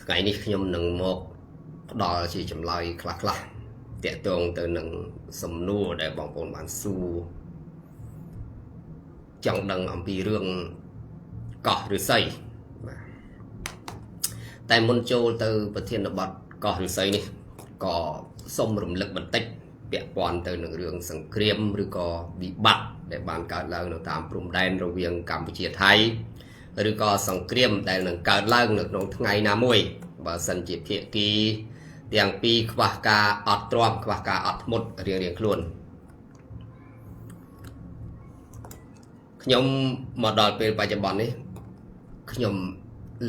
ថ្ងៃនេះខ្ញុំនឹងមកផ្ដល់ជាចម្លើយខ្លះៗទាក់ទងទៅនឹងសំណួរដែលបងប្អូនបានសួរចង់ដឹងអំពីរឿងកោះឫស្សីបាទតែមុនចូលទៅប្រធានបទកោះឫស្សីនេះក៏សូមរំលឹកបន្តិចពាក់ព័ន្ធទៅនឹងរឿងសង្គ្រាមឬក៏វិបត្តិដែលបានកើតឡើងនៅតាមព្រំដែនរវាងកម្ពុជាថៃឬក៏សង្គ្រាមដែលនឹងកើតឡើងនៅក្នុងថ្ងៃណាមួយបើសិនជាភាគីទាំងពីរខ្វះការអត់ទ្រាំខ្វះការអត់ធ្មត់រៀងៗខ្លួនខ្ញុំមកដល់ពេលបច្ចុប្បន្ននេះខ្ញុំ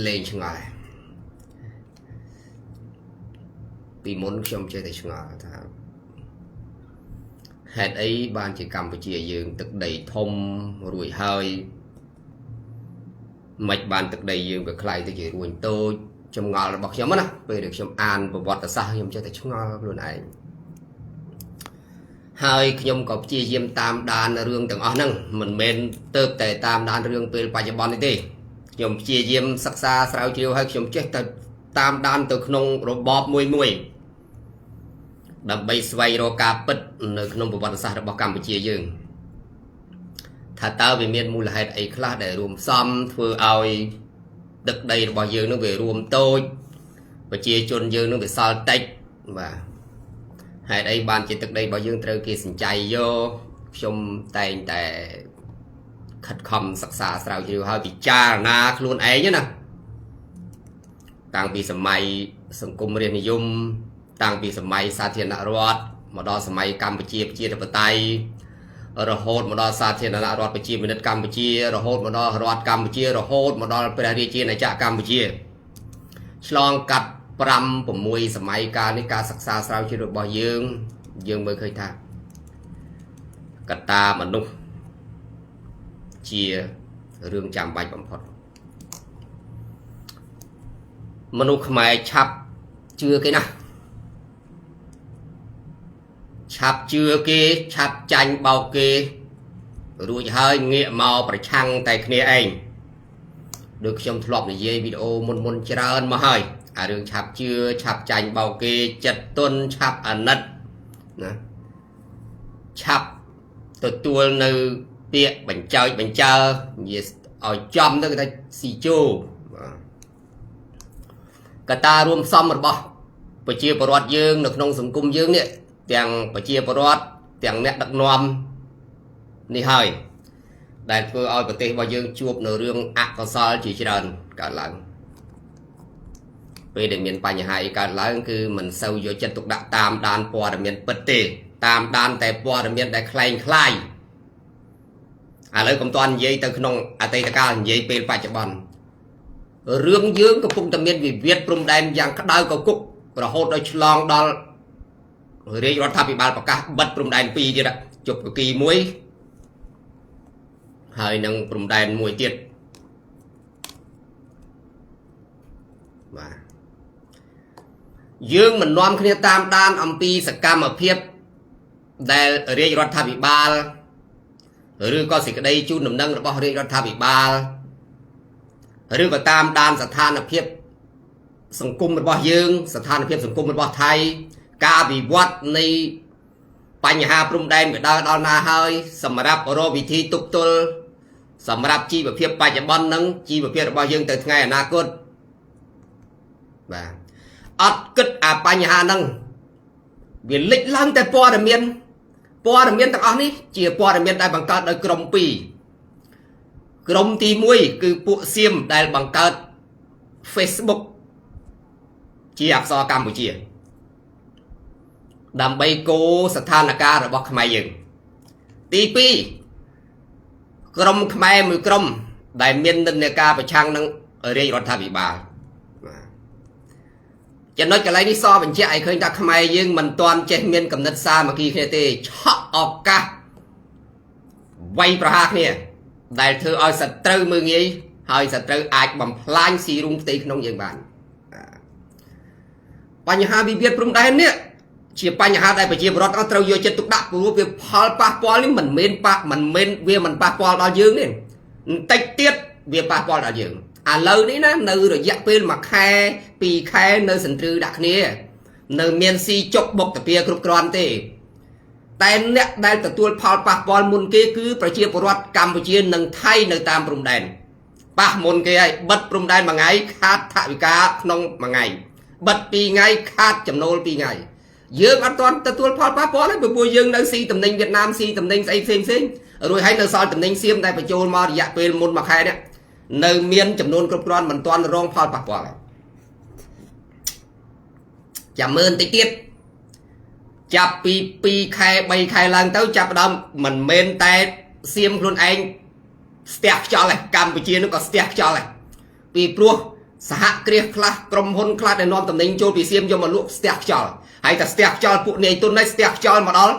លែងឆ្ងល់ពីមុនខ្ញុំចេះតែឆ្ងល់ថាហេតុអីបានជាកម្ពុជាយើងទឹកដីធំរួចហើយមិនបានទឹកដីយើងវាខ្លាយទៅជារួញតូចចម្ងល់របស់ខ្ញុំណាពេលដែលខ្ញុំអានប្រវត្តិសាស្ត្រខ្ញុំចេះតែឆ្ងល់ខ្លួនឯងហើយខ្ញុំក៏ព្យាយាមតាមដានរឿងទាំងអស់ហ្នឹងមិនមែនទៅតែតាមដានរឿងពេលបច្ចុប្បន្ននេះទេខ្ញុំព្យាយាមសិក្សាស្រាវជ្រាវហើយខ្ញុំចេះតែតាមដានទៅក្នុងរបបមួយដើម្បីស្វែងរកការពិតនៅក្នុងប្រវត្តិសាស្ត្ររបស់កម្ពុជាយើងថាតើវាមានមូលហេតុអីខ្លះដែលរួមផ្សំធ្វើឲ្យទឹកដីរបស់យើងនឹងវារួមតូចប្រជាជនយើងនឹងវាសល់តិចបាទហេតុអីបានជាទឹកដីរបស់យើងត្រូវគេសំចៃយកខ្ញុំតែងតែខិតខំសិក្សាស្រាវជ្រាវហើយពិចារណាខ្លួនឯងណាតាំងពីសម័យសង្គមរាស្ត្រនិយមតាំងពីសម័យសាធារណរដ្ឋមកដល់សម័យកម្ពុជាប្រជាធិបតេយ្យរហូតមកដល់សាធារណរដ្ឋប្រជាមានិតកម្ពុជារហូតមកដល់រដ្ឋកម្ពុជារហូតមកដល់ព្រះរាជាណាចក្រកម្ពុជាឆ្លងកាត់5 6សម័យកាលនេះការសិក្សាស្រាវជ្រាវរបស់យើងមើលឃើញថាកត្តាមនុស្សជារឿងចាំបាច់បំផុតមនុស្សខ្មែរឆាប់ជឿគេណាឆាប់ជឿគេឆាប់ចាញ់បោកគេរួចហើយងាកមកប្រឆាំងតែគ្នាឯងដូចខ្ញុំធ្លាប់និយាយវីដេអូមុនច្រើនមកហើយអារឿងឆាប់ជឿឆាប់ចាញ់បោកគេចិត្តទន់ឆាប់អាណិតណាឆាប់ទទួលនៅពាក្យបញ្ចើចបញ្ចើនិយាយឲ្យចំទៅគេថាស៊ីជោកត្តារួមផ្សំរបស់ប្រជាពលរដ្ឋយើងនៅក្នុងសង្គមយើងនេះទាំងប្រជាពលរដ្ឋទាំងអ្នកដឹកនាំនេះហើយដែលធ្វើឲ្យប្រទេសរបស់យើងជួបនៅរឿងអកុសលជាច្រើនកើតឡើងពេលដែលមានបញ្ហាអីកើតឡើងគឺមិនសូវយកចិត្តទុកដាក់តាមដានព័ត៌មានពិតទេតាមដានតែព័ត៌មានដែលคล้ายคล้ายឥឡូវកុំតាន់និយាយទៅក្នុងអតីតកាលនិយាយពេលបច្ចុប្បន្នរឿងយើងកំពុងតែមានវិវាទព្រំដែនយ៉ាងក្តៅកគុករហូតដល់ឆ្លងដល់រាជរដ្ឋាភិបាលប្រកាសបិទព្រំដែន2ទៀតជប់គី1ហើយនឹងព្រំដែន1ទៀតបាទយើងមិននាំគ្នាតាមដានអំពីសកម្មភាពដែលរាជរដ្ឋាភិបាលឬក៏សេចក្តីជូនដំណឹងរបស់រាជរដ្ឋាភិបាលឬក៏តាមដានស្ថានភាពសង្គមរបស់យើងស្ថានភាពសង្គមរបស់ថៃការវិវត្តនៃបញ្ហាព្រំដែនវាដើរដល់ណាហើយសម្រាប់រកវិធីទប់ទល់សម្រាប់ជីវភាពបច្ចុប្បន្ននិងជីវភាពរបស់យើងទៅថ្ងៃអនាគតបាទអត់គិតអាបញ្ហាហ្នឹងវាលេចឡើងតែព័ត៌មានទាំងអស់នេះជាព័ត៌មានដែលបង្កើតដោយក្រុម2ក្រុមទី1គឺពួកសៀមដែលបង្កើត Facebook ជាអក្សរកម្ពុជាដើម្បីកូរស្ថានភាពរបស់ខ្មែរយើងទី2ក្រុមខ្មែរមួយក្រុមដែលមាននិន្នាការប្រឆាំងនឹងរាជរដ្ឋាភិបាលចំណុចកន្លែងនេះសបញ្ជាក់ឲ្យឃើញថាខ្មែរយើងមិនទាន់ចេះមានគំនិតសាមគ្គីគ្នាទេឆក់ឱកាសវាយប្រហារគ្នាដែលធ្វើឲ្យសត្រូវមើលងាយហើយសត្រូវអាចបំផ្លាញស៊ីរុំផ្ទៃក្នុងយើងបានបញ្ហាវិវាទព្រំដែននេះជាបញ្ហាដែលប្រជាពលរដ្ឋត្រូវយកចិត្តទុកដាក់ព្រោះវាផលប៉ះពាល់នេះមិនមែនវាមិនប៉ះពាល់ដល់យើងទេបន្តិចទៀតវាប៉ះពាល់ដល់យើង lâu đấy ná nơi rồi dạy bên mà khai pì khai nơi sân trừ đặc nia nơi miền si chọc bọc tập bia cục gòn têแต่เนี่ยได้แต่ตัวพอลปะบอลมุนเกคือประเชียประวัติกัมพูชีหนึ่งไทยในตามปรุงแดนปะมุนเกยบัดปรุงแดนมาไงคาดถาวิกาขนมมาไงบัดปีไงคาดจำโนลปีไงยืมอันตอนแต่ตัวพอลปะบอลเลยบัวยืมในซีตำแหน่งเวียดนามซีตำแหน่งไอ้เซ็งrồiให้ในซอยตำแหน่งเสียมได้ประโจนมาระยะเป็นมุนมาใครเนี่ยในเมียนจำนวนกรบกรอนมันตอนรองพอลปะบอลจะเมินติดจับปีใครใบใครลังเต้าจับดำมันเมนแต่เสียมคนเองสเตียกจอเลยกัมพูชีนึกก็สเตียกจอเลยปีปลัวสหเกลียคลากรมพลคลาในนอนตำแหน่งโจปีเสียมโยมาลุกสเตียกจอให้แต่สเตียกจอปุ๊ในตุนในสเตียกจอมาดอล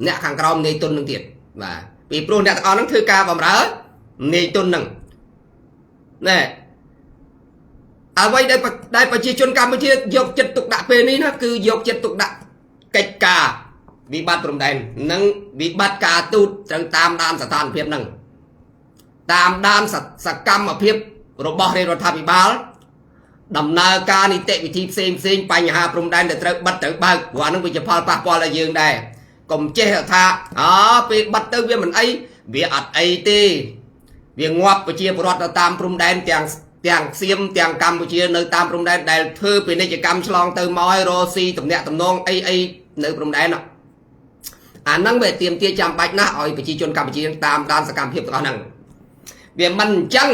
เนี่ยขังกรอมในตุนหนึ่งเดียดว่าปีปลัวเนี่ยตอนนั้นคือการบำราในตุนหนึ่งเนี่ยเอาไว้ได้ประชาชนกัมพูชียกจัดตุกดะเปนี้นะคือยกจัดตุกดะកិច្ចការវិបត្តិព្រំដែននិងវិបត្តិការទូតត្រូវតាមដានស្ថានភាពនឹងតាមដានសកម្មភាពរបស់រដ្ឋាភិបាលដំណើរការនីតិវិធីផ្សេងបញ្ហាព្រំដែនដែលត្រូវបិទត្រូវបើកព្រោះនឹងវាជាផលប៉ះពាល់ដល់យើងដែរកុំចេះថាពេលបិទទៅវាមិនអីវាអត់អីទេវាងាប់ប្រជាពលរដ្ឋទៅតាមព្រំដែនទាំងសៀមទាំងកម្ពុជានៅតាមព្រំដែនដែលធ្វើពាណិជ្ជកម្មឆ្លងទៅមកឲ្យរស់ស៊ីតំណាក់តំណងអីនៅព្រំដែនអាហ្នឹងវាទាមទារចាំបាច់ណាស់ឲ្យប្រជាជនកម្ពុជាតាមដានសកម្មភាពទាំងអស់ហ្នឹងវាមិនអញ្ចឹង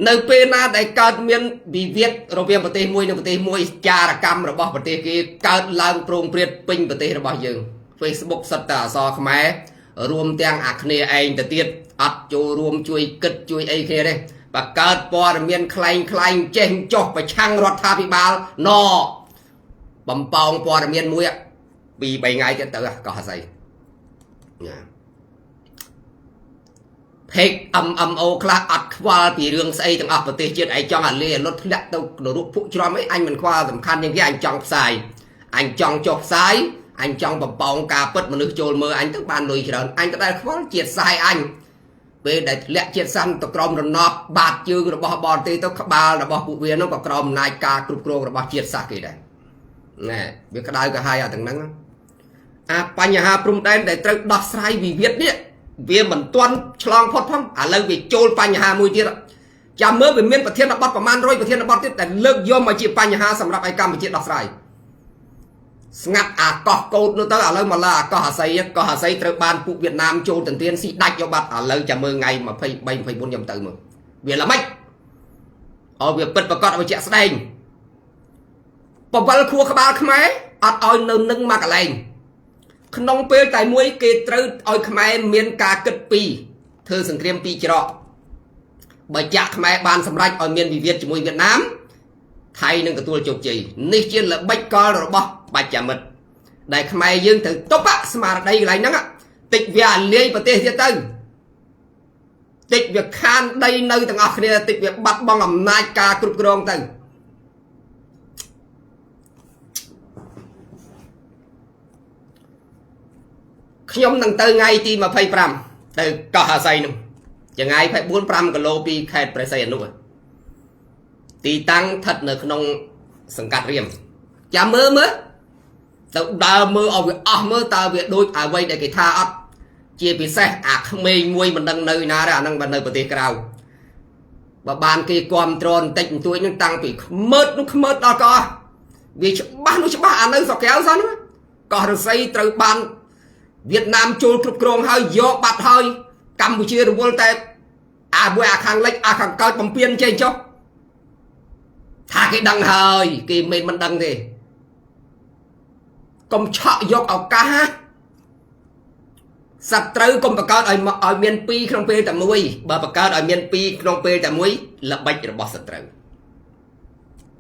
នៅពេលណាដែលកើតមានវិវាទរវាងប្រទេសមួយនិងប្រទេសមួយចារកម្មរបស់ប្រទេសគេកើតឡើងប្រងព្រាតពេញប្រទេសរបស់យើង Facebook សិតតែអសរខ្មែររួមទាំងអាគ្នាឯងទៅទៀតអត់ចូលរួមជួយគិតជួយអីគ្នាទេបើកើតព័ត៌មានខ្លែងចេះចុះប្រឆាំងរដ្ឋាភិបាលណបំពងព័ត៌មានមួយពី3ថ្ងៃទៀតទៅកោះស្អីเพกMMO ខ្លះអត់ខ្វល់ពីរឿងស្អីទាំងអស់ប្រទេសជាតិឯងចង់អាលីលុតធ្លាក់ទៅនរកពួកច្រំអីអញមិនខ្វល់សំខាន់ជាងគេអញចង់ផ្សាយអញចង់ចុះផ្សាយអញចង់បំពងការពិតមនុស្សចូលមើលអញទៅបានលុយច្រើនអញទៅដែលខ្វល់ជាតិសាយអញពេលដែលធ្លាក់ជាតិសាំទៅក្រមរណបបាតជើងរបស់បរទេសទៅក្បាលរបស់ពួកវានោះក៏ក្រមអំណាចការគ្រប់គ្រងរបស់ជាតិសាសគេដែរណែវាក្តៅក្រហាយអាទាំងហ្នឹងអាបញ្ហាព្រំដែនដែលត្រូវដោះស្រាយវិវាទនេះវាមិនទាន់ឆ្លងផុតផងឥឡូវវាចូលបញ្ហាមួយទៀតចាំមើលវាមានប្រធានបទប្រមាណ100ប្រធានបទទៀតដែលលើកយកមកជាបញ្ហាសម្រាប់ឲ្យកម្ពុជាដោះស្រាយស្ងាត់អាកោះកោតនោះទៅឥឡូវមកលើអាកោះអាស័យត្រូវបានពួកវៀតណាមចូលទន្ទានស៊ីដាច់យកបាត់ឥឡូវចាំមើលថ្ងៃ23 24ខ្ញុំទៅមើលវាល្មិចឲ្យវាពិតប្រកបឲ្យជាក់ស្ដែងបវលខួរក្បាលខ្មែរអត់ឲ្យនៅនឹងមកកន្លែងក្នុងពេលតែមួយគេត្រូវឲ្យខ្មែរមានការគិតពីរធ្វើសង្គ្រាមពីរច្រកបើចាក់ខ្មែរបានសម្រេចឲ្យមានវិវាទជាមួយវៀតណាមថៃនឹងទទួលជោគជ័យនេះជាល្បិចកលរបស់បច្ចាមិត្តដែលខ្មែរយើងត្រូវទប់ស្មារតីកន្លែងហ្នឹងតិចវាលាយប្រទេសទៀតទៅតិចវាខានដីនៅទាំងអស់គ្នាតិចវាបាត់បង់អំណាចការគ្រប់គ្រងទៅខ្ញុំនឹងទៅថ្ងៃទី25ទៅកោះអាស័យនោះចម្ងាយ24 5គីឡូពីខេត្តព្រះសីហនុទីតាំងស្ថិតនៅក្នុងសង្កាត់រៀមចាំមើលទៅដើរមើលឲ្យវាអស់មើលតើវាដូចអ្វីដែលគេថាអត់ជាពិសេសអាក្មេងមួយមិនដឹងនៅណាទេអាហ្នឹងបើនៅប្រទេសក្រៅបើបានគេគ្រប់គ្រងបន្តិចបន្តួចនឹងតាំងពីខ្មើតនោះខ្មើតដល់កោះវាច្បាស់នោះច្បាស់អានៅស្រុកកែវសោះហ្នឹងកោះរស័យត្រូវបានវៀតណាមចូលគ្រប់គ្រងហើយយកបាត់ហើយកម្ពុជារវល់តែអាមួយអាខាងលិចអាខាងកើតបំពេញចេះចុះថាគេដឹងហើយគេមិនដឹងទេសត្រូវកុំបង្កើតឲ្យមាន2ក្នុងពេលតែមួយបើបង្កើតឲ្យមាន2ក្នុងពេលតែមួយល្បិចរបស់សត្រូវ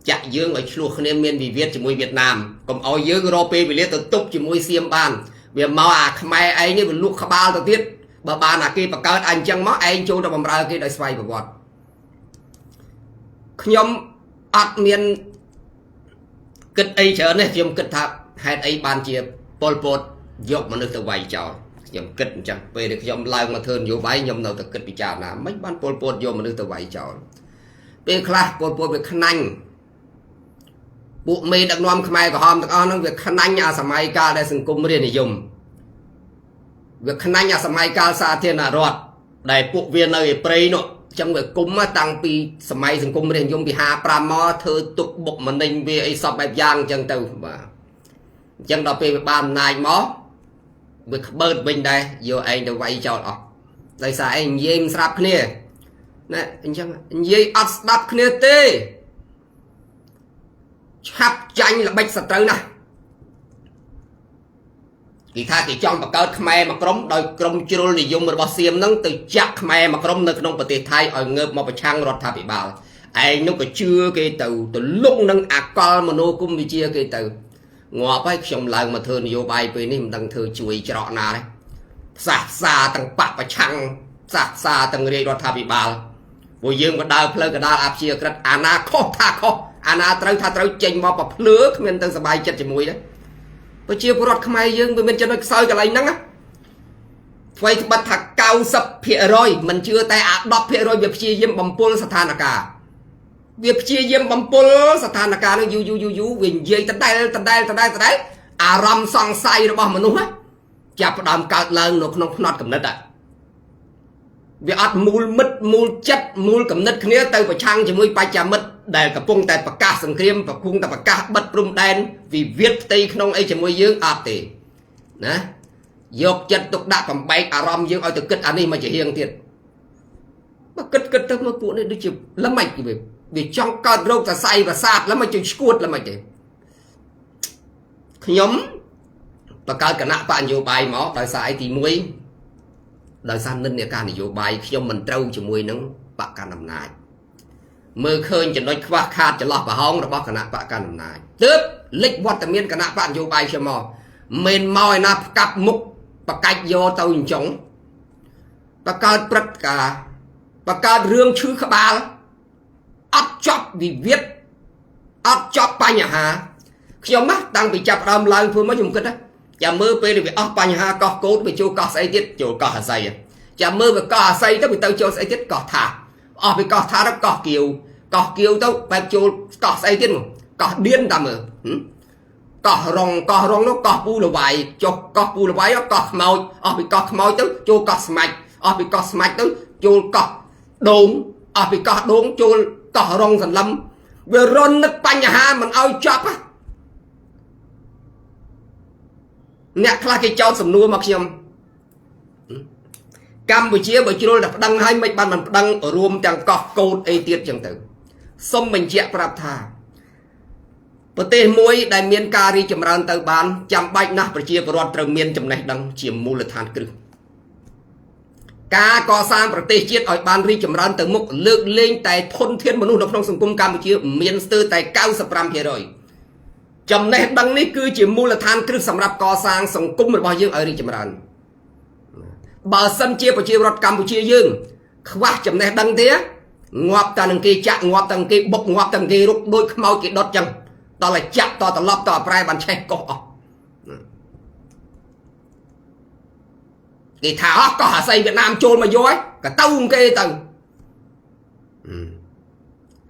ចាក់យើងឲ្យឆ្លោះគ្នាមានវិវាទជាមួយវៀតណាមកុំឲ្យយើងរកពេលវេលាទៅទប់ជាមួយសៀមបានវាមកអាខ្មែរឯងនេះវាលក់ក្បាលទៅទៀតបើបានអាគេបង្កើតអញ្ចឹងមកឯងចូលទៅបំរើគេដោយស្វ័យប្រវត្តិខ្ញុំអត់មានគិតអីច្រើនទេខ្ញុំគិតថាហេតុអីបានជាប៉ុលពតយកមនុស្សទៅវាយចោល ខ្ញុំគិតអញ្ចឹងពេលដែលខ្ញុំឡើងមកធ្វើនយោបាយខ្ញុំនៅតែគិតពិចារណាមិនបានពលពតយកមនុស្សទៅវាយចោលពេលខ្លះពលពតវាខ្នាញ់ពួកមេដឹកនាំខ្មែរក្រហមទាំងអស់ហ្នឹងវាខ្នាញ់អាសម័យកាលដែលសង្គមរាជនិយមវាខ្នាញ់អាសម័យកាលសាធារណរដ្ឋដែលពួកវានៅឯព្រៃនោះអញ្ចឹងវាគុំតាំងពីសម័យសង្គមរាជនិយមពី55មកធ្វើទុកបុកម្នេញវាអីសពបែបយ៉ាងអញ្ចឹងទៅបាទអញ្ចឹងដល់ពេលវាបានអំណាចមកវាក្បឺតវិញដែរយកឯងទៅវាយចោលអស់ដោយសារឯងនិយាយមិនស្រាប់គ្នាណាអញ្ចឹងនិយាយអត់ស្ដាប់គ្នាទេឆាប់ចាញ់ល្បិចសត្រូវណាគេថាគេចង់បង្កើតខ្មែរមួយក្រុមដោយក្រុមជ្រុលនិយមរបស់សៀមហ្នឹងទៅចាក់ខ្មែរមួយក្រុមនៅក្នុងប្រទេសថៃឲ្យងើបមកប្រឆាំងរដ្ឋាភិបាលឯងនោះក៏ជឿគេទៅលុកនឹងអកលមនោគមវិជ្ជាគេទៅងាប់ហើយខ្ញុំឡើងមកធ្វើនយោបាយពេលនេះមិនដឹងធ្វើជួយច្រកណាទេផ្សះផ្សាទាំងបកប្រឆាំងផ្សះផ្សាទាំងរាជរដ្ឋាភិបាលពួកយើងក៏ដើរផ្លូវកដាលអព្យាក្រឹតអាណាខុសថាខុសអាណាត្រូវថាត្រូវចេញមកប្រភ្លឺគ្មានទៅសบายចិត្តជាមួយទេប្រជាពលរដ្ឋខ្មែរយើងវាមានចំណុចខ្សោយកន្លែងហ្នឹងអ្វីត្បិតថា 90% មិនជឿតែអា10% វាព្យាយាមបំពុលស្ថានភាពវាព្យាយាមបំពុលស្ថានភាពនឹងយូរវានិយាយដដែលអារម្មណ៍សង្ស័យរបស់មនុស្សចាប់ផ្ដើមកើតឡើងនៅក្នុងផ្នត់គំនិតវាអត់មូលមិត្តមូលចិត្តមូលគំនិតគ្នាទៅប្រឆាំងជាមួយបច្ចាមិត្តដែលកំពុងតែប្រកាសសង្គ្រាមកំពុងតែប្រកាសបិទព្រំដែនវិវាទផ្ទៃក្នុងអីជាមួយយើងអត់ទេណាយកចិត្តទុកដាក់បំបែកអារម្មណ៍យើងឲ្យទៅគិតអានេះមកជារៀងទៀតមកគិតទៅមកពួកនេះដូចជាល្មិចវាចង់កើតរោគសរសៃប្រសាទល្មិចជួយឈួតល្មិចទេខ្ញុំបង្កើតគណៈបកនយោបាយមកដោយសារអីទី1ដោយសារនិន្នាការនយោបាយខ្ញុំមិនត្រូវជាមួយនឹងបកកណ្ដាលអំណាចមើលឃើញចំណុចខ្វះខាតចន្លោះប្រហោងរបស់គណៈបកកណ្ដាលអំណាចទើបលេចវត្តមានគណៈបកនយោបាយខ្ញុំមកមិនមកឯណាផ្កាប់មុខបកាច់យកទៅអញ្ចឹងបកកើតព្រឹត្តិការណ៍បកកើតរឿងឈឺក្បាលអត់ចប់វិវាទអត់ចប់បញ្ហាខ្ញុំណាតាំងពីចាប់ដើមឡើងធ្វើមកខ្ញុំគិតណាចាំមើលពេលវាអស់បញ្ហាកោះកោតវាចូលកោះស្អីទៀតចូលកោះអាស័យចាំមើលវាកោះអាស័យទៅវាទៅចូលស្អីទៀតកោះថាអស់ពីកោះថាទៅកោះគៀវទៅបែបចូលកោះស្អីទៀតកោះឌៀនតាមមើលកោះរងនោះកោះពូលវាយចុះកោះពូលវាយកោះខ្មោចអស់ពីកោះខ្មោចទៅចូលកោះស្មាច់អស់ពីកោះស្មាច់ទៅចូលកោះដូងអស់ពីកោះដូងចូលកោះរងសន្លឹមវារន់នឹកបញ្ហាមិនឲ្យចប់អ្នកខ្លះគេចោទសំណួរមកខ្ញុំកម្ពុជាបើជ្រុលតែប្តឹងឲ្យមិនបានប្តឹងរួមទាំងកោះកោតអីទៀតចឹងទៅសុំបញ្ជាក់ប្រាប់ថាប្រទេសមួយដែលមានការរីកចម្រើនទៅបានចាំបាច់ណាស់ប្រជាពលរដ្ឋត្រូវមានចំណេះដឹងជាមូលដ្ឋានគ្រឹះការកសាងប្រទេសជាតិឲ្យបានរីកចម្រើនទៅមុខលើកលែងតែធនធានមនុស្សនៅក្នុងសង្គមកម្ពុជាមានស្ទើរតែ 95% ចំណេះដឹងនេះគឺជាមូលដ្ឋានគ្រឹះសម្រាប់កសាងសង្គមរបស់យើងឲ្យរីកចម្រើនបើសិនជាប្រជាពលរដ្ឋកម្ពុជាយើងខ្វះចំណេះដឹងទេងាប់តែនឹងគេចាក់ងាប់តែនឹងគេបុកងាប់តែនឹងគេរុកដូចខ្មោចគេដុតចឹងតតែចាក់តត្រឡប់តប្រែបានឆេះកោះអស់គេថាអស់កោះអាស័យវៀតណាមចូលមកយកក៏ទៅគេទៅ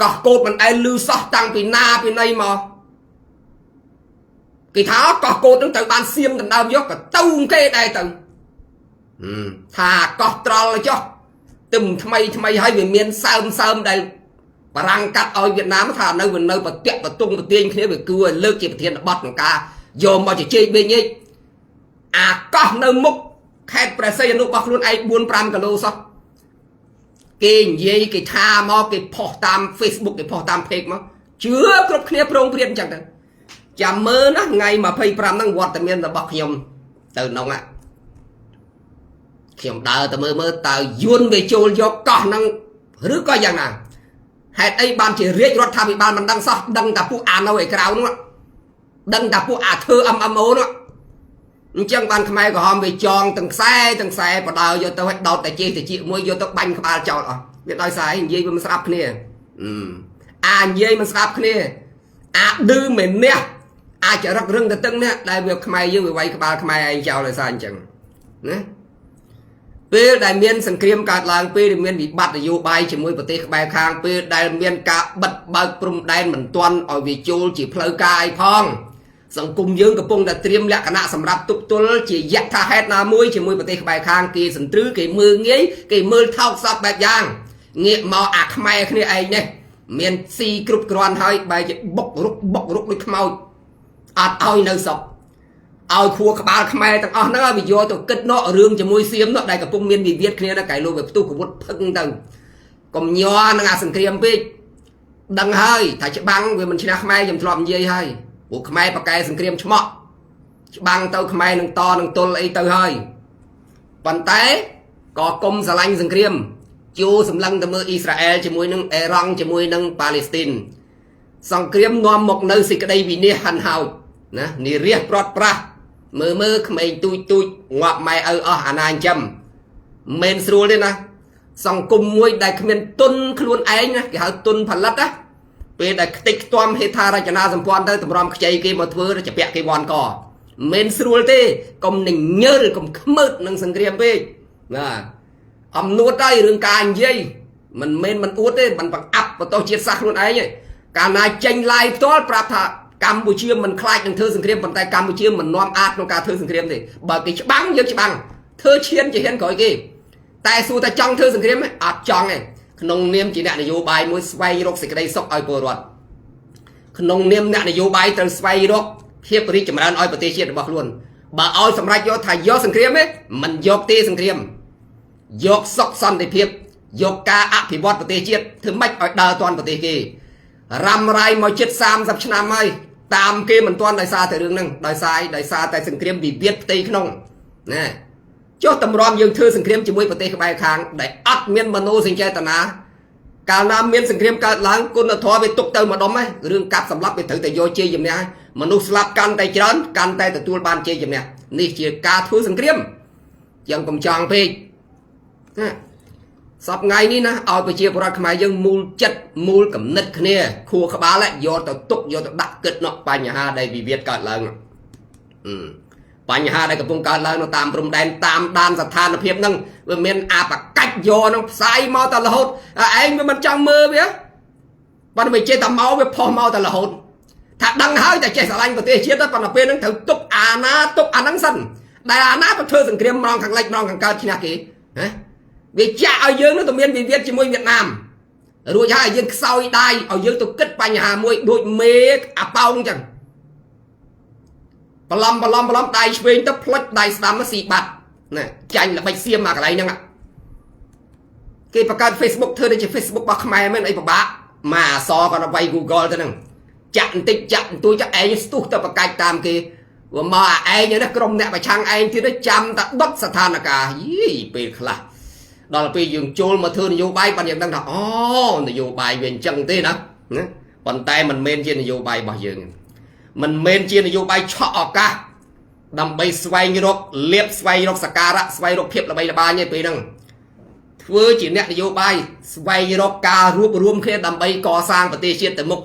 កោះកោតមិនដែលលឺសោះតាំងពីណាពីណីមកគេថាកោះកោតនឹងទៅបានសៀមដណ្ដើមយកក៏ទៅគេដែរទៅថាកោះត្រល់ចុះទឹមថ្មីហើយវាមានសើមដែលបារាំងកាត់ឲ្យវៀតណាមថានៅប្រទាក់ប្រទង់ប្រទាញគ្នាវាគួរលើកជាប្រធានបទក្នុងការយកមកជជែកវិញអាកោះនៅមុខខេត្តព្រះសីហនុរបស់ខ្លួនឯង 4-5 គីឡូសោះគេនិយាយគេថាមកគេផុសតាម Facebook គេផុសតាម Page មកជឿគ្រប់គ្នាប្រងព្រៀនអញ្ចឹងទៅចាំមើលណាថ្ងៃ25ហ្នឹងវត្តមានរបស់ខ្ញុំទៅក្នុងខ្ញុំដើរទៅមើលតើយួនវាចូលយកកោះហ្នឹងឬក៏យ៉ាងណាហេតុអីបានជារាជរដ្ឋាភិបាលមិនដឹងសោះដឹងតែពួកអានៅឯក្រៅនោះដឹងតែពួកអាធ្វើ MMO នោះអញ្ចឹងបានខ្មែរក្រហមវាចងទាំងខ្សែបដើយកទៅឲ្យដោតតែជេតិចមួយយកទៅបាញ់ក្បាលចោលអស់វាដោយសារនិយាយវាមិនស្ដាប់គ្នាអានិយាយមិនស្ដាប់គ្នាអាឌឺមែននេះអាចរឹករឹងទៅទឹងនេះដែលវាខ្មែរយើងវាវាយក្បាលខ្មែរឯងចោលដោយសារអញ្ចឹង ណាពេលដែលមានសង្គ្រាមកើតឡើងពេលដែលមានវិបត្តិនយោបាយជាមួយប្រទេសក្បែរខាងពេលដែលមានការបិទបើកព្រំដែនមិនទាន់ឲ្យវាចូលជាផ្លូវការអីផងសង្គមយើងកំពុងតែត្រៀមលក្ខណៈសម្រាប់ទប់ទល់ជាយថាហេតុណាមួយជាមួយប្រទេសក្បែរខាងគេសន្ទ្រឹគេមើងងាយគេមើលថោកសពបែបយ៉ាងងាកមកអាខ្មែរគ្នាឯងនេះមានស៊ីគ្រប់គ្រាន់ហើយបែរជាបុករុកដូចខ្មោចអត់ឲ្យនៅសក់ឲ្យខួរក្បាលខ្មែរទាំងអស់ហ្នឹងឲ្យវាយកទៅគិតណោរឿងជាមួយសៀមណោដែលកំពុងមានវិវាទគ្នានៅកែលោកវាផ្ទុះកវុធផឹងទៅកុំញ័រនឹងអាសង្គ្រាមពេកដឹងហើយថាច្បាំងវាមិនឈ្នះខ្មែរខ្ញុំធ្លាប់និយាយហើយពួកខ្មែរបកកែសង្គ្រាមឆ្មក់ច្បាំងទៅខ្មែរនឹងតនឹងទល់អីទៅហើយប៉ុន្តែក៏គុំស្រឡាញ់សង្គ្រាមជួសម្លឹងទៅមើលអ៊ីស្រាអែលជាមួយនឹងអេរ៉ង់ជាមួយនឹងប៉ាឡេស្ទីនសង្គ្រាមនាំមកនៅសេចក្តីវិនាសហិនហោចណានិរាសប្រត់ប្រាស់មើលក្មេងទូចងាប់ម៉ែឪអស់អាណាចិញ្ចឹមមិនស្រួលទេណាសង្គមមួយដែលគ្មានទុនខ្លួនឯងណាគេហៅទុនផលិតណាពេលដែលខ្ទេចខ្ទាំហេដ្ឋារចនាសម្ព័ន្ធទៅតម្រាំខ្ចីគេមកធ្វើជាពាក់គេវាន់កមិនស្រួលទេកុំនឹងញើលកុំខ្មើតនឹងសង្គ្រាមពេកណាអំនួតហើយរឿងការនិយាយមិនមែនមិនអួតទេមិនបង្អាប់បន្ទោសជាតិសាសន៍ខ្លួនឯងទេកាលណាចេញឡាយផ្ទាល់ប្រាប់ថាកម្ពុជាមិនខ្លាចនឹងធ្វើសង្គ្រាមប៉ុន្តែកម្ពុជាមិននាំអាចក្នុងការធ្វើសង្គ្រាមទេបើគេច្បាំងយើងច្បាំងធ្វើឈានជាហ៊ានក្រោយគេតែសួរតែចង់ធ្វើសង្គ្រាមទេអត់ចង់ទេក្នុងនាមជាអ្នកនយោបាយមួយស្វែងរកសេចក្តីសុខឲ្យពលរដ្ឋក្នុងនាមអ្នកនយោបាយត្រូវស្វែងរកភាពរីកចម្រើនឲ្យប្រទេសជាតិរបស់ខ្លួនបើឲ្យសម្រេចយកថាយកសង្គ្រាមទេមិនយកទេសង្គ្រាមយកសុខសន្តិភាពយកការអភិវឌ្ឍប្រទេសជាតិធ្វើម៉េចឲ្យដើរទាន់ប្រទេសគេរ៉ាំរ៉ៃមកជិត30ឆ្នាំហើយតាមគេមិនទាន់ដោយសារតែរឿងហ្នឹងដោយសារតែសង្គ្រាមវិវាទផ្ទៃក្នុងណាចុះតម្រាំយើងធ្វើសង្គ្រាមជាមួយប្រទេសក្បែរខាងដែលអត់មានមនោសញ្ចេតនាកាលណាមានសង្គ្រាមកើតឡើងគុណធម៌វាទុកទៅម្ដុំហ្នឹងរឿងកាប់សម្លាប់វាត្រូវតែយកជ័យជំនះមនុស្សស្លាប់កាន់តែច្រើនកាន់តែទទួលបានជ័យជំនះនេះជាការធ្វើសង្គ្រាមយ៉ាងកំចង់ពេកណាសពថ្ងៃនេះណាឲ្យប្រជាពលរដ្ឋខ្មែរយើងមូលចិត្តមូលគំនិតគ្នាខួរក្បាលយកទៅទុកយកទៅដាក់គិតនៅបញ្ហាដែលវិវាទកើតឡើងបញ្ហាដែលកំពុងកើតឡើងនៅតាមព្រំដែនតាមដានស្ថានភាពហ្នឹងវាមានអបកាច់យកនឹងផ្សាយមកតែរហូតឯងវាមិនចង់មើលវាប៉ុន្តែវាចេះតែមកវាផុសមកតែរហូតថាដឹងហើយតែចេះស្រឡាញ់ប្រទេសជាតិប៉ុន្តែពេលហ្នឹងត្រូវទុកអាណាទុកអាហ្នឹងសិនដែលអាណាទៅធ្វើសង្គ្រាមម្ដងខាងលិចម្ដងខាងកើតឈ្នះគេណាវាចាក់ឲ្យយើងនឹងទៅមានវិវាទជាមួយវៀតណាមរួចហើយយើងខ្សោយដៃឲ្យយើងទៅគិតបញ្ហាមួយដូចមេអាប៉ោងអញ្ចឹងប្រឡំដៃឆ្វេងទៅផ្លុចដៃស្ដាំទៅស៊ីបាត់ណាចាញ់ល្បិចសៀមមកកន្លែងហ្នឹងគេបង្កើត Facebook ធ្វើដូចជា Facebook របស់ខ្មែរមែនអីពិបាកមកអសគាត់ទៅវាយ Google ទៅហ្នឹងចាក់បន្តិចចាក់បន្ទួយចាក់ឯងស្ទុះទៅបកាច់តាមគេវាមកឯងនេះក្រុមអ្នកប្រឆាំងឯងទៀតចាំតែដុតស្ថានភាពយីពេលខ្លះដល់ពេលយើងចូលមកធ្វើនយោបាយបានយើងដឹងថាអូនយោបាយវាអញ្ចឹងទេណាប៉ុន្តែមិនមែនជានយោបាយរបស់យើងមិនមែនជានយោបាយឆក់ឱកាសដើម្បីស្វែងរកលៀបស្វែងរកសការៈស្វែងរកភាពល្បីល្បាញទេពេលហ្នឹងធ្វើជាអ្នកនយោបាយស្វែងរកការរួបរวมគ្នាដើម្បីកសាងប្រទេសជាតិទៅមុខ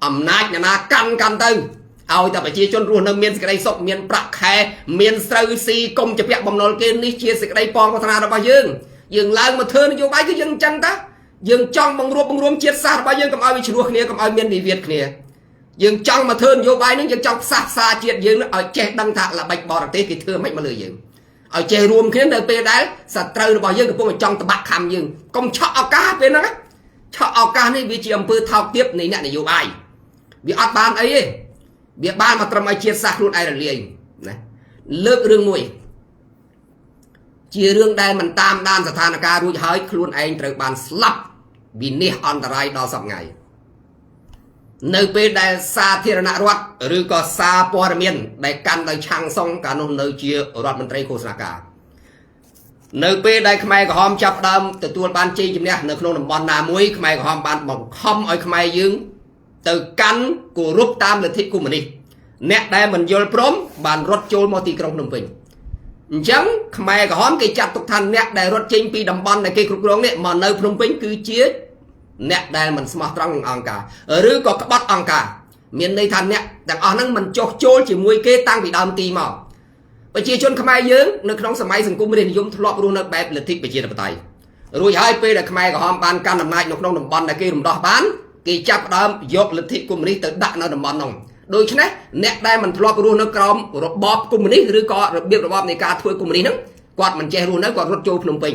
អំណាចអ្នកណាកាន់ទៅឲ្យតែប្រជាជនរស់នៅមានសេចក្តីសុខមានប្រាក់ខែមានស្រូវស៊ីកុំជាពាក់បំណុលគេនេះជាសេចក្តីប៉ងប្រាថ្នារបស់យើងឡើងមកធ្វើនយោបាយគឺយើងអញ្ចឹងតាយើងចង់បង្រួបជាតិសាសន៍របស់យើងកុំឲ្យវាឆ្លោះគ្នាកុំឲ្យមានវិវាទគ្នាយើងចង់មកធ្វើនយោបាយនឹងយើងចង់ផ្សះផ្សាជាតិយើងឲ្យចេះដឹងថាល្បិចបរទេសគេធ្វើមិនមកលើយើងឲ្យចេះរួមគ្នានៅពេលដែលសត្រូវរបស់យើងកំពុងចង់តបាក់ខំយើងកុំឆក់ឱកាសពេលហ្នឹងឆក់ឱកាសនេះវាជាអំពើថោកទាបនៃអ្នកនយោបាយវាអត់បានអីទេវាបានមកត្រឹមឲ្យជាតិសាសន៍ខ្លួនឯងរលាយណាលើករឿងមួយជារឿងដែលមិនតាមដានស្ថានភាពរួចហើយខ្លួនឯងត្រូវបានស្លាប់វិនិច្ឆ័យអន្តរាយដល់សប្តាហ៍ថ្ងៃនៅពេលដែលសាធារណរដ្ឋឬក៏សារព័ត៌មានដែលកាន់ដោយឆាំងសុងកាលនោះនៅជារដ្ឋមន្ត្រីឃោសនាការនៅពេលដែលខ្មែរក្រហមចាប់ដើមទទួលបានជ័យជំនះនៅក្នុងតំបន់ណាមួយខ្មែរក្រហមបានបង្ខំឲ្យខ្មែរយើងទៅកាន់គោរពតាមលទ្ធិកុម្មុយនីសអ្នកដែលមិនយល់ព្រមបានរត់ចូលមកទីក្រុងភ្នំពេញអញ្ចឹងខ្មែរក្រហមគេចាត់ទុកថាអ្នកដែលរត់ចេញពីតំបន់ដែលគេគ្រប់គ្រងនេះមកនៅភ្នំពេញគឺជាអ្នកដែលមិនស្មោះត្រង់នឹងអង្គការឬក៏ក្បត់អង្គការមានន័យថាអ្នកទាំងអស់ហ្នឹងមិនចុះចូលជាមួយគេតាំងពីដើមទីមក ប្រជាជនខ្មែរយើងនៅក្នុងសម័យសង្គមរាស្ត្រនិយមធ្លាប់រស់នៅបែបលទ្ធិប្រជាធិបតេយ្យរួចហើយពេលដែលខ្មែរក្រហមបានកាន់អំណាចនៅក្នុងតំបន់ដែលគេរំដោះបានគេចាប់ផ្ដើមយកលទ្ធិកុម្មុយនីសទៅដាក់នៅតំបន់នោះដូច្នេះអ្នកដែលមិនធ្លាប់រស់នៅក្រោមរបបកុម្មុយនីសឬក៏របៀបរបបនៃការធ្វើកុម្មុយនីសហ្នឹងគាត់មិនចេះរស់នៅគាត់រត់ចូលភ្នំពេញ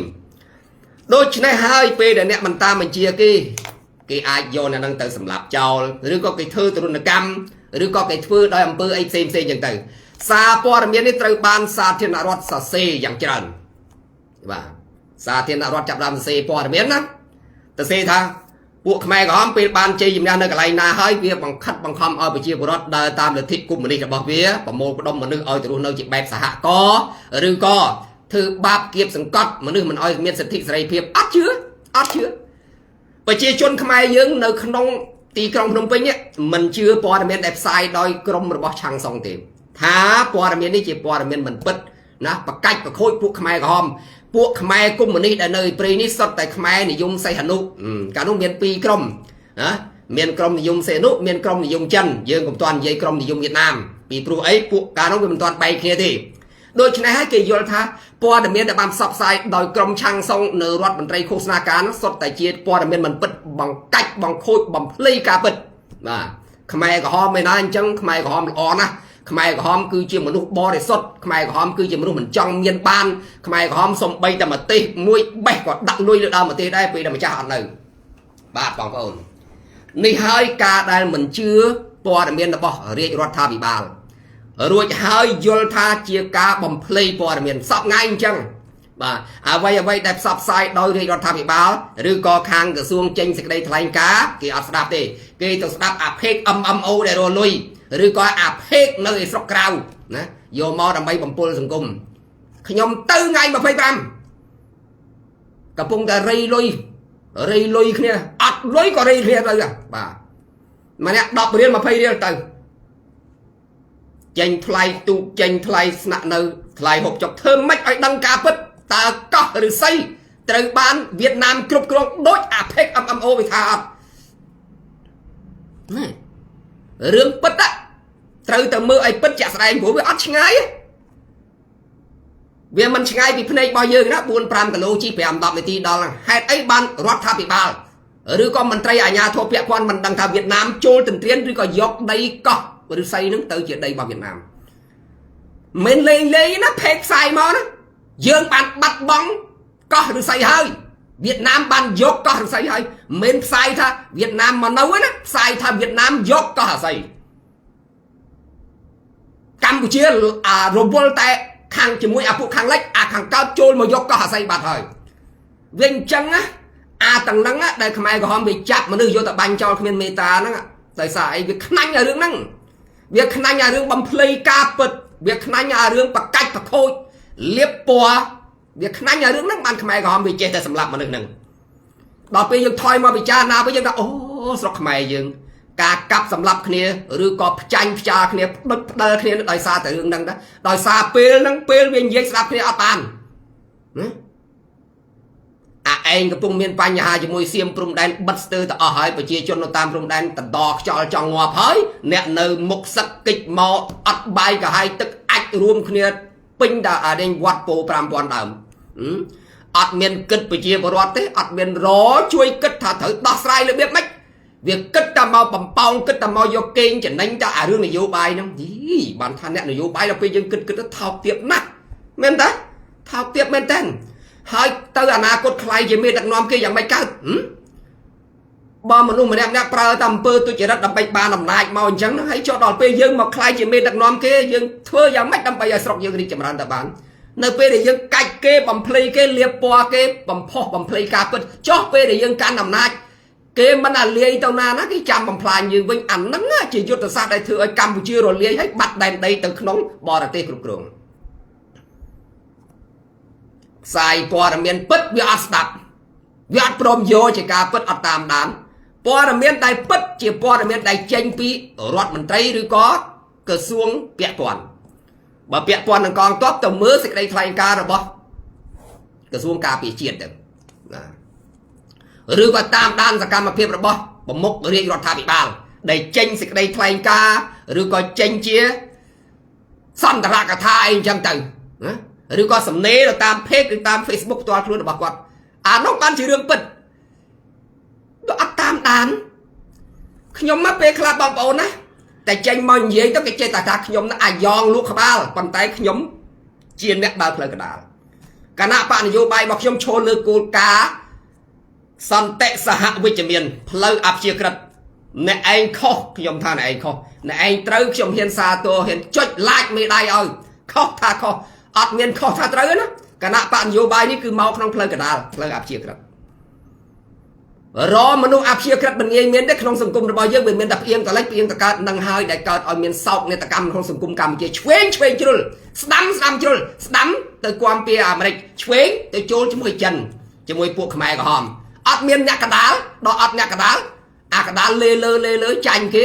ដូច្នេះហើយពេលដែលអ្នកមិនតាមបញ្ជាគេអាចយកអ្នកហ្នឹងទៅសម្លាប់ចោលឬក៏គេធ្វើទរណកម្មឬក៏គេធ្វើដោយអំពើអីផ្សេងៗចឹងទៅសារព័ត៌មាននេះត្រូវបានសាធារណរដ្ឋសរសេរយ៉ាងច្រើនបាទសាធារណរដ្ឋចាប់ដើមសរសេរព័ត៌មានណាទៅសេថាពួកខ្មែរក្រហមពេលបានជ័យជំនះនៅកន្លែងណាហើយវាបង្ខិតបង្ខំឲ្យប្រជាពលរដ្ឋដើរតាមលទ្ធិកុម្មុយនីសរបស់វាប្រមូលផ្ដុំមនុស្សឲ្យទៅរស់នៅជាបែបសហករណ៍ឬក៏ធ្វើបាបគៀបសង្កត់មនុស្សមិនឲ្យមានសិទ្ធិសេរីភាពអត់ជឿប្រជាជនខ្មែរយើងនៅក្នុងទីក្រុងភ្នំពេញនេះមិនជឿព័ត៌មានដែលផ្សាយដោយក្រុមរបស់ឆាំងសុងទេថាព័ត៌មាននេះជាព័ត៌មានមិនពិតណាបកាច់ប្រខូចពួកខ្មែរក្រហមពួកខ្មែរកុម្មុយនីសដែលនៅឯព្រៃនេះសុទ្ធតែខ្មែរនិយមសីហនុកាលនោះមាន2ក្រុមណាមានក្រុមនិយមសីហនុមានក្រុមនិយមចិនយើងកុំទាន់និយាយក្រុមនិយមវៀតណាមពីព្រោះអីពួកកាលនោះវាមិនទាន់បែកគ្នាទេដូច្នេះហើយគេយល់ថាព័ត៌មានដែលបានផ្សព្វផ្សាយដោយក្រុមឆាំងសុងនៅរដ្ឋមន្ត្រីឃោសនាការនោះសុទ្ធតែជាព័ត៌មានមិនពិតបង្កាច់បង្ខូចបំភ្លៃការពិតបាទខ្មែរក្រហមមិនណាអញ្ចឹងខ្មែរក្រហមល្អណាស់ខ្មែរក្រហមគឺជាមនុស្សបរិសុទ្ធខ្មែរក្រហមគឺជាមនុស្សមិនចង់មានបានខ្មែរក្រហមសំបីតែប្រទេសមួយបេះក៏ដាក់លុយលើដើមប្រទេសដែរពេលដែលម្ចាស់អត់នៅបាទបងប្អូននេះហើយការដែលមិនជឿព័ត៌មានរបស់រាជរដ្ឋាភិបាលរួចហើយយល់ថាជាការបំភ្លៃព័ត៌មានសពថ្ងៃអញ្ចឹងបាទអ្វីដែលផ្សព្វផ្សាយដោយរាជរដ្ឋាភិបាលឬក៏ខាងក្រសួងចេញសេចក្តីថ្លែងការណ៍គេអត់ស្ដាប់ទេគេទៅស្ដាប់អាភេក MMO ដែលរលុយឬក៏អាភេកនៅឯស្រុកក្រៅណាយកមកដើម្បីបំពុលសង្គមខ្ញុំទៅថ្ងៃ25កំពុងតែរៃលុយគ្នាអត់លុយក៏រៃគ្នាទៅបាទម្នាក់10រៀល20រៀលទៅចេញថ្លៃទូកចេញថ្លៃស្នាក់នៅថ្លៃហូបចុកធ្វើម៉េចឲ្យដឹងការពិតតើកោះឬសីត្រូវបានវៀតណាមគ្រប់គ្រងដូចអាភេក MMO វាថាអត់ណែរឿងពិតត្រូវតែមើលឲ្យពិតជាក់ស្ដែងព្រោះវាអត់ឆ្ងាយវាមិនឆ្ងាយពីភ្នែករបស់យើងណា4-5គីឡូជិះ5-10នាទីដល់ហ្នឹងហេតុអីបានរដ្ឋាភិបាលឬក៏មន្ត្រីអាជ្ញាធរពាក់ព័ន្ធមិនដឹងថាវៀតណាមចូលទន្ទ្រានឬក៏យកដីកោះឬសីហ្នឹងទៅជាដីរបស់វៀតណាមមិនលេងណាភេកផ្សាយមកណាយើងបានបាត់បង់កោះឬសីហើយវៀតណាមបានយកកោះឬសីហើយមិនផ្សាយថាវៀតណាមមកនៅណាផ្សាយថាវៀតណាមយកកោះឬសីកម្ពុជារវល់តែខាងជាមួយអាពួកខាងលិចអាខាងកើតចូលមកយកកោះអាស័យបាត់ហើយវិញអញ្ចឹងណាអាទាំងហ្នឹងដែលខ្មែរក្រហមវាចាប់មនុស្សយកទៅបាញ់ចោលគ្មានមេត្តាហ្នឹងដោយសារអីវាខ្នាញ់អារឿងហ្នឹងវាខ្នាញ់អារឿងបំភ្លៃការពិតវាខ្នាញ់អារឿងបកាច់ប្រខូចលៀបពណ៌វាខ្នាញ់អារឿងហ្នឹងបានខ្មែរក្រហមវាចេះតែសម្លាប់មនុស្សហ្នឹងដល់ពេលយើងថយមកពិចារណាវិញយើងថាអូស្រុកខ្មែរយើងការកាប់សម្លាប់គ្នាឬក៏ផ្ចាញ់ផ្ចាលគ្នាផ្ដិតផ្ដិលគ្នាដោយសារតែរឿងហ្នឹងដែរដោយសារពេលហ្នឹងពេលវានិយាយស្ដាប់គ្នាអត់បានណាឯងកំពុងមានបញ្ហាជាមួយសៀមព្រំដែនបិទស្ទើរទៅអស់ហើយប្រជាជននៅតាមព្រំដែនតដខ្យល់ចង់ងាប់ហើយអ្នកនៅមុខសឹកកិច្ចមកអត់បាយកាហាយទឹកអាចរួមគ្នាពេញដល់អាដេញវត្តពោ5000ដើមអត់មានគិតប្រជាពលរដ្ឋទេអត់មានរជួយគិតថាត្រូវដោះស្រាយរបៀបម៉េចវាគិតតែមកបំប៉ោងគិតតែមកយកគេងចំណេញទៅអារឿងនយោបាយហ្នឹងបានថាអ្នកនយោបាយដល់ពេលយើងគិតទៅថោកទាបណាស់មែនតាថោកទាបមែនតើហើយទៅអនាគតខ្លាយជាមេដឹកនាំគេយ៉ាងម៉េចកើតបើមនុស្សម្នាក់ប្រើតែអំពើទុច្ចរិតដើម្បីបានអំណាចមកអញ្ចឹងហើយចុះដល់ពេលយើងមកខ្លាយជាមេដឹកនាំគេយើងធ្វើយ៉ាងម៉េចដើម្បីឲ្យស្រុកយើងរីកចម្រើនទៅបាននៅពេលដែលយើងកាច់គេបំភ្លៃគេលៀបពណ៌គេបំផុសបំភ្លៃការពិតចុះពេលដែលយើងកាន់អំណាចគេមិនអាលាយទៅណាគេចាំបំផ្លាញយើងវិញអាហ្នឹងជាយុទ្ធសាស្ត្រដែលធ្វើឲ្យកម្ពុជារលាយហើយបាត់ដែនដីទៅក្នុងបរទេសគ្រប់គ្រងផ្សាយព័ត៌មានពិតវាអត់ស្ដាប់វាអត់ព្រមយកជាការពិតអត់តាមដានព័ត៌មានដែលពិតជាព័ត៌មានដែលចេញពីរដ្ឋមន្ត្រីឬក៏ក្រសួងពាក់ព័ន្ធបើពាក់ព័ន្ធនឹងកងទ័ពទៅមើលសេចក្តីថ្លែងការណ៍របស់ក្រសួងការពារជាតិទៅណាឬក៏តាមដានសកម្មភាពរបស់ប្រមុខរាជរដ្ឋាភិបាលដែលចេញសេចក្តីថ្លែងការណ៍ឬក៏ចេញជា សន្តរកថាអីអញ្ចឹងទៅឬក៏សំណេរតាមเพจឬតាម Facebook ផ្ទាល់ខ្លួនរបស់គាត់អានោះបានជារឿងពិតអត់តាមដានខ្ញុំមកពេលខ្លះបងប្អូនណាតែចេញមកនិយាយទៅគេចេះតែថាខ្ញុំណាអាយ៉ងលក់ក្បាលប៉ុន្តែខ្ញុំជាអ្នកដើរផ្លូវកណ្ដាលគណៈបកនយោបាយរបស់ខ្ញុំឈរលើគោលការណ៍សន្តិសហវិជ្ជមានផ្លូវអព្យាក្រឹតអ្នកឯងខុសខ្ញុំថាអ្នកឯងខុសអ្នកឯងត្រូវខ្ញុំហ៊ានសាទរហ៊ានចុចឡាចមេដៃឲ្យខុសថាខុសអត់មានខុសថាត្រូវណាគណៈបកនយោបាយនេះគឺមកក្នុងផ្លូវកណ្ដាលផ្លូវអព្យាក្រឹតរមនុស្សអព្យាក្រឹតមិនងាយមានទេក្នុងសង្គមរបស់យើងវាមានតែផ្អៀងតលិចផ្អៀងតកើតនឹងហើយដែលកើតឲ្យមានសោកនាដកម្មក្នុងសង្គមកម្ពុជាឆ្វេងជ្រុលស្ដាំជ្រុលស្ដាំទៅគាំពៀអាមេរិកឆ្វេងទៅចូលជាមួយចិនជាមួយពួកខ្មែរក្រហមអត់មានអ្នកកដាលដល់អត់អ្នកកដាលអាកដាលលេលើចាញ់គេ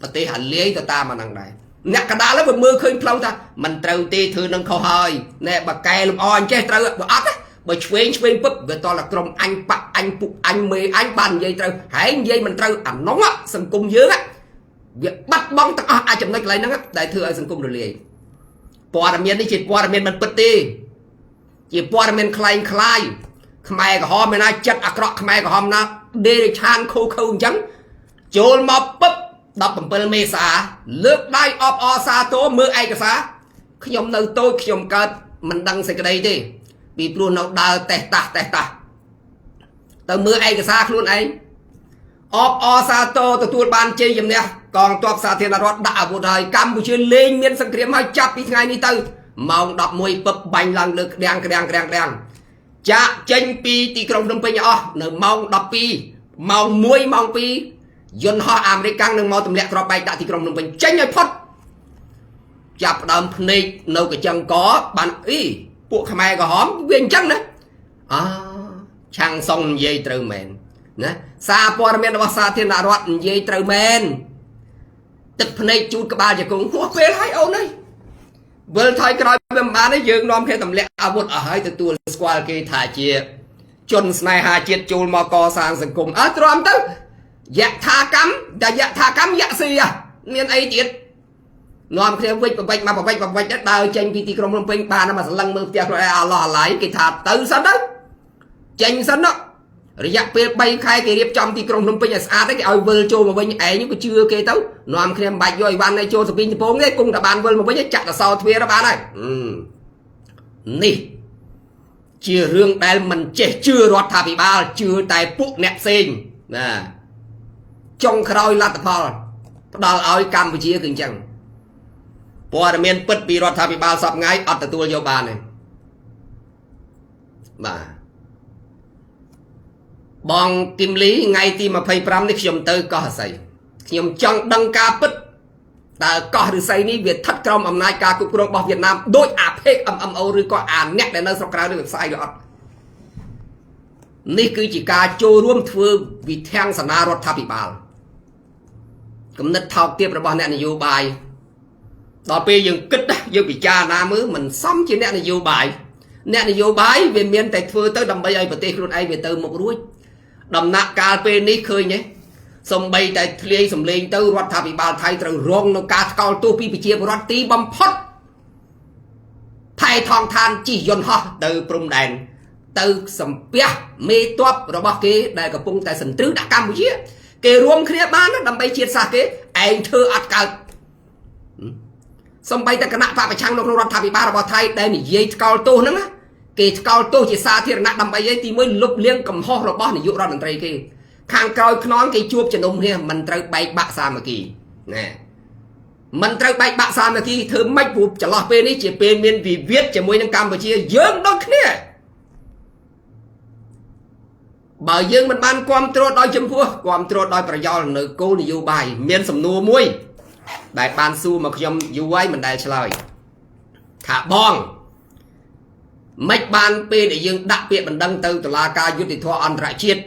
ប្រទេសអាលាយទៅតាមអាហ្នឹងដែរអ្នកកដាលវាមើលឃើញផ្លូវថាមិនត្រូវទេធ្វើនឹងខុសហើយណែបើកែលំអអញ្ចេះត្រូវបើអត់ទេបើឆ្វេងពឹបវាតតែក្រុមអញបាក់អញពុកអញមេអញបាននិយាយត្រូវហើយនិយាយមិនត្រូវអានោះសង្គមយើងវាបាត់បង់ទាំងអស់អាចចំណុចកន្លែងហ្នឹងដែលធ្វើឲ្យសង្គមរលាយព័ត៌មាននេះជាព័ត៌មានមិនពិតទេជាព័ត៌មានคล้ายខ្មែរក្រហមឯណាចិត្តអាក្រក់ខ្មែរក្រហមណាដេរឆានខូអញ្ចឹងចូលមកពឹប17មេសាលើកដៃអបអសាទរមើលឯកសារខ្ញុំនៅតូចខ្ញុំកើតមិនដឹងសេចក្តីទេពីព្រោះនៅដើរតេះតាស់ទៅមើលឯកសារខ្លួនឯងអបអសាទរទទួលបានជ័យជំនះកងទ័ពសាធារណរដ្ឋដាក់អាវុធហើយកម្ពុជាលេងមានសង្គ្រាមហើយចាប់ពីថ្ងៃនេះទៅម៉ោង11ពឹបបាញ់ឡើងលើក្រាំងចាក់ចេញពីទីក្រុងភ្នំពេញអស់នៅម៉ោង12ម៉ោង1ម៉ោង2យន្តហោះអាមេរិកនឹងមកទម្លាក់គ្រាប់បែកដាក់ទីក្រុងភ្នំពេញចេញឲ្យផុតចាប់ដើមភ្នែកនៅកញ្ចឹងកបានពួកខ្មែរក្រហមវាអញ្ចឹងណាឆាំងសុងនិយាយត្រូវមែនណាសារព័ត៌មានរបស់សាធារណរដ្ឋនិយាយត្រូវមែនទឹកភ្នែកជូតក្បាលជង្គង់ហួសពេលហើយអូនអើយវិលថយក្រោយវាមិនបានទេយើងនាំគ្នាទម្លាក់អាវុធអស់ហើយទទួលស្គាល់គេថាជាជនស្នេហាជាតិចូលមកកសាងសង្គមទ្រាំទៅយថាកម្មយស៊ីមានអីទៀតនាំគ្នាវិចបវិចមកបវិចដើរចេញពីទីក្រុងភ្នំពេញបានមកសន្លឹងមើលផ្ទះខ្លួនឯងអឡោះអាឡៃគេថាទៅសិនទៅចេញសិនរយៈពេល3ខែគេរៀបចំទីក្រុងភ្នំពេញឲ្យស្អាតគេឲ្យវិលចូលមកវិញឯងក៏ជឿគេទៅនាំគ្នាមិនបាច់យកអីវ៉ាន់ឲ្យចូលទៅពីកំពងទេគង់តែបានវិលមកវិញចាក់តសោទ្វារបានហើយនេះជារឿងដែលមិនចេះជឿរដ្ឋាភិបាលជឿតែពួកអ្នកផ្សេងណាចុងក្រោយលទ្ធផលផ្ដល់ឲ្យកម្ពុជាគឺអញ្ចឹងព័ត៌មានពិតពីរដ្ឋាភិបាលសពថ្ងៃអត់ទទួលយកបានទេបាទបងគឹមលីថ្ងៃទី25នេះខ្ញុំទៅកោះឫស្សីខ្ញុំចង់ដឹងការពិតតើកោះឫស្សីនេះវាស្ថិតក្រោមអំណាចការគ្រប់គ្រងរបស់វៀតណាមដោយអាភេក MMO ឬក៏អាអ្នកដែលនៅស្រុកក្រៅឬផ្សាយឬអត់នេះគឺជាការចូលរួមធ្វើវិធានសនារដ្ឋាភិបាលគំនិតថោកទាបរបស់អ្នកនយោបាយដល់ពេលយើងគិតយើងពិចារណាមើលមិនសមជាអ្នកនយោបាយវាមានតែធ្វើទៅដើម្បីឲ្យប្រទេសខ្លួនឯងវាទៅមុខរួចដំណាក់កាលពេលនេះឃើញទេសំបីតែធ្លាយសម្លេងទៅរដ្ឋាភិបាលថៃត្រូវរងនឹងការថ្កោលទោសពីប្រជាពលរដ្ឋទីបំផុតថៃថងឋានជិះយន្តហោះទៅព្រំដែនទៅសំពះមេតបរបស់គេដែលកំពុងតែសន្ទ្រឹងដាក់កម្ពុជាគេរួមគ្នាបានដើម្បីជាតិសាសន៍គេឯងធ្វើអត់កើតសំបីតែគណៈបកប្រឆាំងនៅក្នុងរដ្ឋាភិបាលរបស់ថៃដែលនិយាយថ្កោលទោសហ្នឹងគេថ្កោលទោសជាសាធារណៈដើម្បីឲ្យទីមួយលុបលាងកំហុសរបស់នាយករដ្ឋមន្ត្រីគេខាងក្រោយខ្នងគេជួបជំនុំគ្នាមិនត្រូវបែកបាក់សាមគ្គីណាមិនត្រូវបែកបាក់សាមគ្គីធ្វើម៉េចព្រោះចន្លោះពេលនេះជាពេលមានវិវាទជាមួយនឹងកម្ពុជាយើងដូចគ្នាបើយើងមិនបានគ្រប់គ្រងដោយចំពោះគ្រប់គ្រងដោយប្រយោលនៅគោលនយោបាយមានសំណួរមួយដែលបានសួរមកខ្ញុំយូរហើយមិនដែលឆ្លើយថាបងមិនបានពេលដែលយើងដាក់ពាក្យបណ្ដឹងទៅតុលាការយុត្តិធម៌អន្តរជាតិ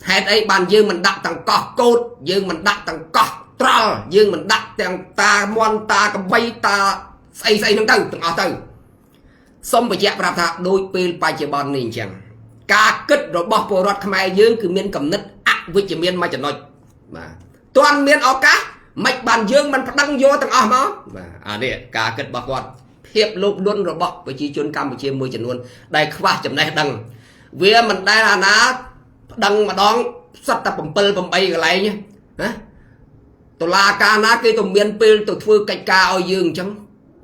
ហេតុអីបានយើងមិនដាក់ទាំងកោះកោតយើងមិនដាក់ទាំងកោះត្រល់យើងមិនដាក់ទាំងតាមន់តាកបីតាស្អីហ្នឹងទៅទាំងអស់ទៅសូមបញ្ជាក់ប្រាប់ថាដូចពេលបច្ចុប្បន្ននេះអញ្ចឹងការគិតរបស់ពលរដ្ឋខ្មែរយើងគឺមានគំនិតអវិជ្ជមានមួយចំណុចបាទទាន់មានឱកាស mạch bàn dương mình đăng vô tầng mà nè cả kết bạc quạt hiệp lục luôn rồi bọc với chi chuyên Campuchia môi trần luôn đây khoa chấm này đăng vì mình đây là ná đăng mà đón sắp tập bầm bay cái này nhá tôi là ca ná cái tôi miền pil tôi thưa cách ca ở dương chẳng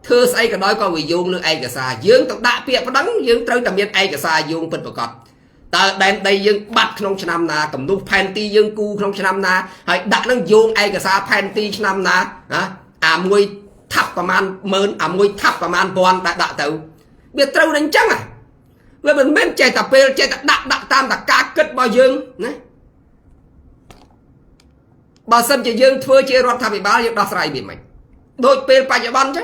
thưa say cái nói coi vì dương nữa ai cả xa dương tôi đã biết có đắng dương trâu tầm miền ai cả xa dương phân bậc cọt ta đây dương bắt trong năm na cầm đúc panty dương cu trong năm na hay đã năng dương ai cả xa panty năm na môi thắp và man mơn môi thắp và man bòn đã tự biết trâu đánh trắng với mình bên chạy tập pil chạy tập đặt tam đặt cá kết bao dương đấy bà sân chỉ dương thưa chia rót tham bị báo dương đo sài bị mày đôi pil phải cho ban chứ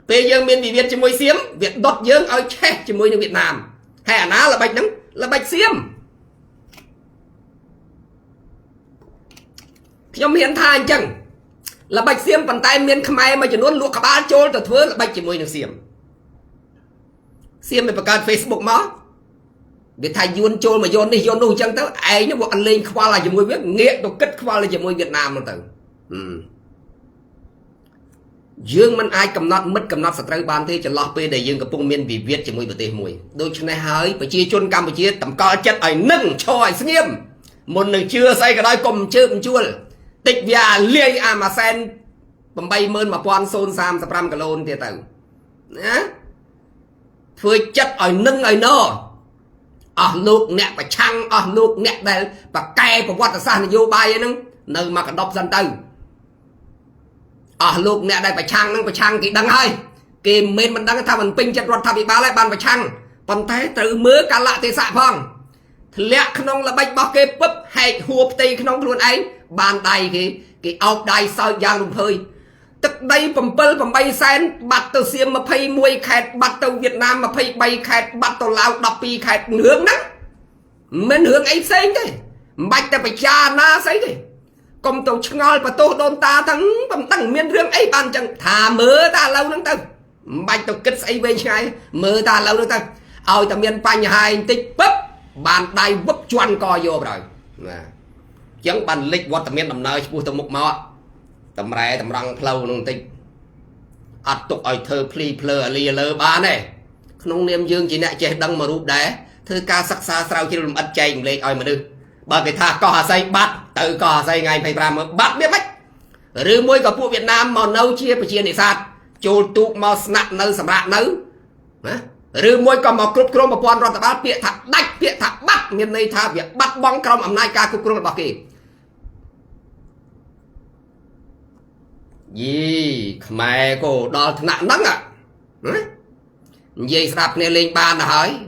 pil dương miền Việt chỉ môi xiêm Việt đốt dương ở che chỉ môi nước Việt Nam hay ná là bạch nắng là bạch xiêm nhóm hiện thay chẳng là bạch xiêm bàn tay miền Khmer mà chỉ luôn luộc cả ba chỗ từ thưa là bạch chỉ môi nước xiêm xiêm về bạc Facebook mà Việt Thái yun trôi mà yun đi yun đâu chẳng tới ai nó bọn anh lên qua là chỉ môi biết nghĩa tôi kết qua là chỉ môi Việt Nam mà từ dương mình ai cầm nát mất cầm nát sạch ra bàn thế cho lọt về để dương cái phong miền vì Việt chỉ môi bờ tây môi đôi chân này hơi phải chia chôn Campuchia tầm co chất ấy nâng cho ấy nghiêm một lần chưa say cái đôi cùng chưa mình chua tịch vía liê mà sen bầm bay mơn mà quan xôn sam sập ram cả lôn thì từ phơi chất ấy nâng ấy nó lúc nè phải chăng lúc nè đây và cay của quạt xa vô bay ấy nâng nơi mà cả đọc dân tư lúc nè đây phải chăng cái đăng hơi cái mình đăng thao mình pin chất ruột thao bị báo lại bàn phải chăng còn thế từ mưa cả lạ thì xạ phong lẹ không là bạch bọc kê búp hay hùa tì không luôn ấy bàn tay cái ốc đai sao giang lùng hơi tức đây bầm bay sen bắt từ xiêm mà phay mùi khẹt bắt từ Việt Nam mà phay bay khẹt bắt từ Lào đập pi khẹt nướng nắng mình hướng ấy xanh thế bạch ta phải cha na xấy thế công tổ chức ngồi và tô đôn ta thắng bằng tăng miên rương ấy bàn chẳng thả mơ ta lâu nắng tầng bạch tổ kết xây về ngay mơ ta lâu nắng tầng ôi ta miên bánh hai tích bấp bàn tay bấp choan co vô rồi chẳng bàn lịch vật ta miên nằm nơi bù tầm mục mọ tầm rẽ tầm răng lâu nông tích tục ôi thơ pli plơ lìa lơ ba này không niêm dương chỉ nẹ chế đăng mà rụp đá thơ ca sắc xa sao chỉ lùm ất chay lên ôi mà đưa bà cái thà có hà xây bắt tự có hà xây ngày phải ra mà bắt biết bách rư môi có phụ Việt Nam mà nâu chia phải chia để sát chô tụ mà nặng nâu sầm rạ nâu rư môi có mà cướp cướp mà quan rồi ta bắt bịa thật đách bịa thật bắt miền này tha việc bắt bóng trong ẩm nay ca cướp cướp bà kì gì mẹ cô đo nặng nắng gì sạp này lên bàn là hỏi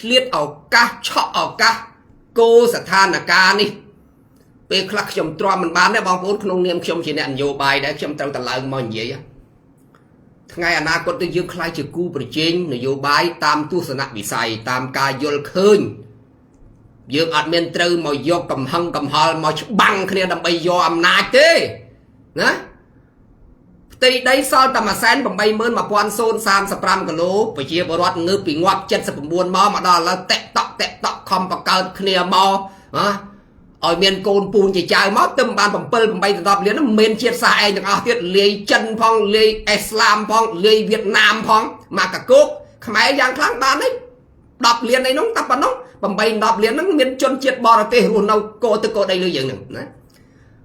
liết ở ca chọ ở ca cô sẽ than là ca đi về khắc chồng trò mình bán đấy bóng vốn không niêm chồng chỉ nẹn vô bài đấy chồng tao tao lại mọi gì ngày anh có tôi dương khai chữ cu bờ trên vô bài tam tu sanh bị sai tam ca vô khơi dương ở miền trừ mà vô cầm hăng cầm hòi mà bằng kia đâm bay vô âm nai thế nè thì đây sao tầm mà sen bằng bay mơn mà quan xôn sam sập ram cả lố phải chia bờ rót ngư bị ngoặt chân sập buồn mò mà đó là tẹt tọt không bạc cờ kia mò ở miền cồn pùn chỉ trái mót tâm ban bằng pơ bằng bay từ đập liền nó miền chia sai được tiết lê chân phong lê Islam phong lê Việt Nam phong mà cả cốt máy giang kháng bán đấy đập liền này nó tập vào nó bằng bay đập liền nó miền chân chiết bò là tê hồn đâu cô từ cô đây lưu dựng này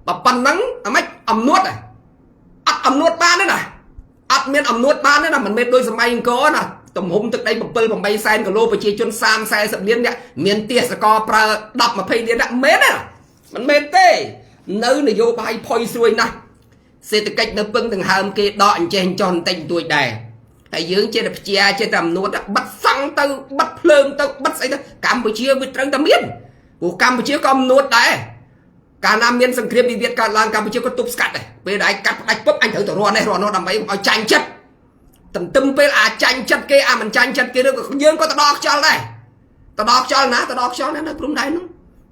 bập pan nắng mấy ẩm nuốt này ẩm nuốt ban đấy này miền ẩm nuốt ban đấy là mình miền đôi sầm bay có nè tầm hôm thực đây bằng pơ bằng bay sen cả lô và chia chân sam xe sập liên nhá miền tia sẽ co pra đập mà phay liên đã mến này mình mến tê nơi này vô bay phơi xuôi nè xe từ cách nó bưng từng hàm kia đọn trên tròn tình tuổi đè hãy dưỡng trên đập chia trên tầm nuốt bắt xăng tao bắt phơm tao bắt say tao Campuchia với trăng tao miền của Campuchia con nuốt đấy cả nam miền sông Kriep Việt cả làng Campuchia có tụp scat này bây giờ cắt đánh bóp anh thử tao rồi nó làm mấy ao tranh chất tầm tâm bây tranh chất kia mình tranh chất kia được dương có tao đọc cho đây tao đọc cho nó đúng đấy nó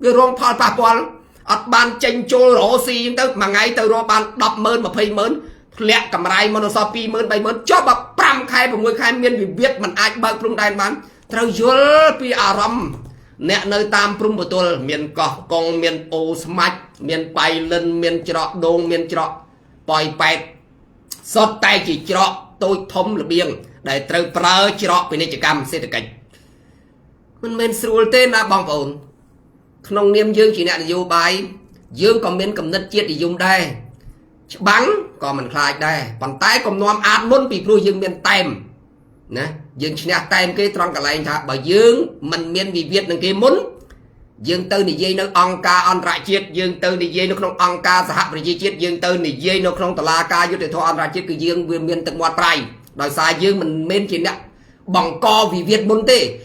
cái rong phal pa pal ban tranh trôi rổ xì tới mà ngay từ rồi ban đọc mơn mà phê mơn lẹ cầm rai mà nó so pi mơn bay mơn cho bà pram khai và môi khai miền vì biết mình ai bơi đúng đấy bán theo dối pi aram nè nơi tam prum của tôi miền cỏ con miền ô smart miền bay lên miền trọ đôn miền trọ bòi bẹt sót tay chỉ trọ tôi thông là biếng để từ prơ trọ bên đây chỉ cầm sẽ được cảnh mình sưu tên là bong ổn không niêm dương chỉ nè vô bài dương còn miền cầm đất chiết thì dùng đây bắn còn mình khai đây bàn tay còn nom ạt muốn bị nuôi dương miền tem nè dương chỉ nè tem cái trong cả lại thà bởi dương mình miền vì việt đừng kia muốn dương tư này dây nó on ca on rải chiết dương tư này dây nó không on ca xã hội dây chiết dương tư này dây nó không tala ca vô để thôi on rải chiết cứ dương viên miền tận ngoại trai đòi sai dương mình miền chỉ nè bằng co vì việt muốn tê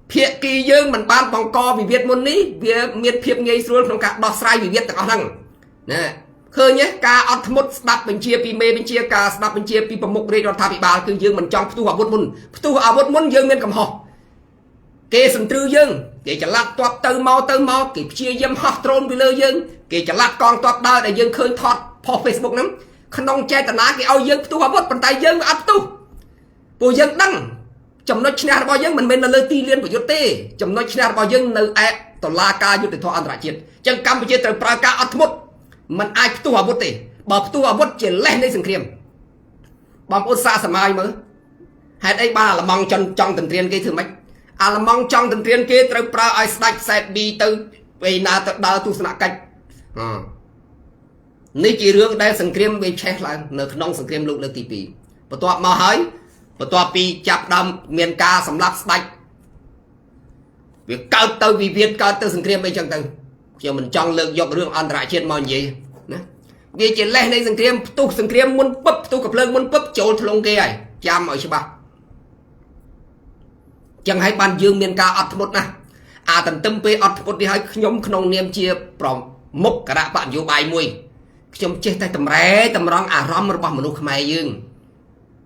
phía kỳ dương mình ban bằng co vì việt muốn ní vì miền phiệp ngay xuống không cả đòi sai vì việt tận thằng nè khơi nhé ca ọt một đập bên chia pi mê bên chia ca đập bên chia pi bầm mục rê cho thà bị bà cứ dương mình trong tu học bút muốn dương miền cầm họ kê sừng trư dương kê chả lát toát từ mau kê chia dâm hot trôn bị lơ dương kê chả lát con toát đa để dương khơi thọt po Facebook lắm không che tận ná kê ao dương tu học bút bàn tay dương ấp tu bùi dương đăng chấm nói china bao dương mình là lơ ti liên của tê chấm nói china bao dương nơi tổ la ca vô để thọ an ra chết chân cam chia từ pra ca ọt một mình ai tu học bút tê bảo tu học bút chỉ lên đây sừng khiêm bằng ôn xa sầm ai mới hai đây ba là mong trong tình tiền cái thứ mấy là mong trong tình tiền kia từ pra ai stack set đi từ về na từ đào tu sạ cách ní chỉ riêng đây sừng khiêm về che lại nợ nông sừng khiêm lục được tỷ tỷ và tọa mà hỏi và tọa pi chập đầm miền ca sầm lắc stack việc cao từ vì việt cao từ sừng khiêm bây chẳng từ giờ mình trong lượng dọc riêng an rải trên mòn gì vì chỉ lên đây sừng khiêm muốn bấp tu cặp lưng muốn bấp chỗ thùng kia này chăm ở chứ bà chẳng hay ban dương miền ca ọt một nè tận tâm pe ọt một đi hay nhóm không niêm chia prong mốc cả đã bạn vô bài mùi trong chết tay tầm ré tầm rong rom rồi bằng một lúc mày dương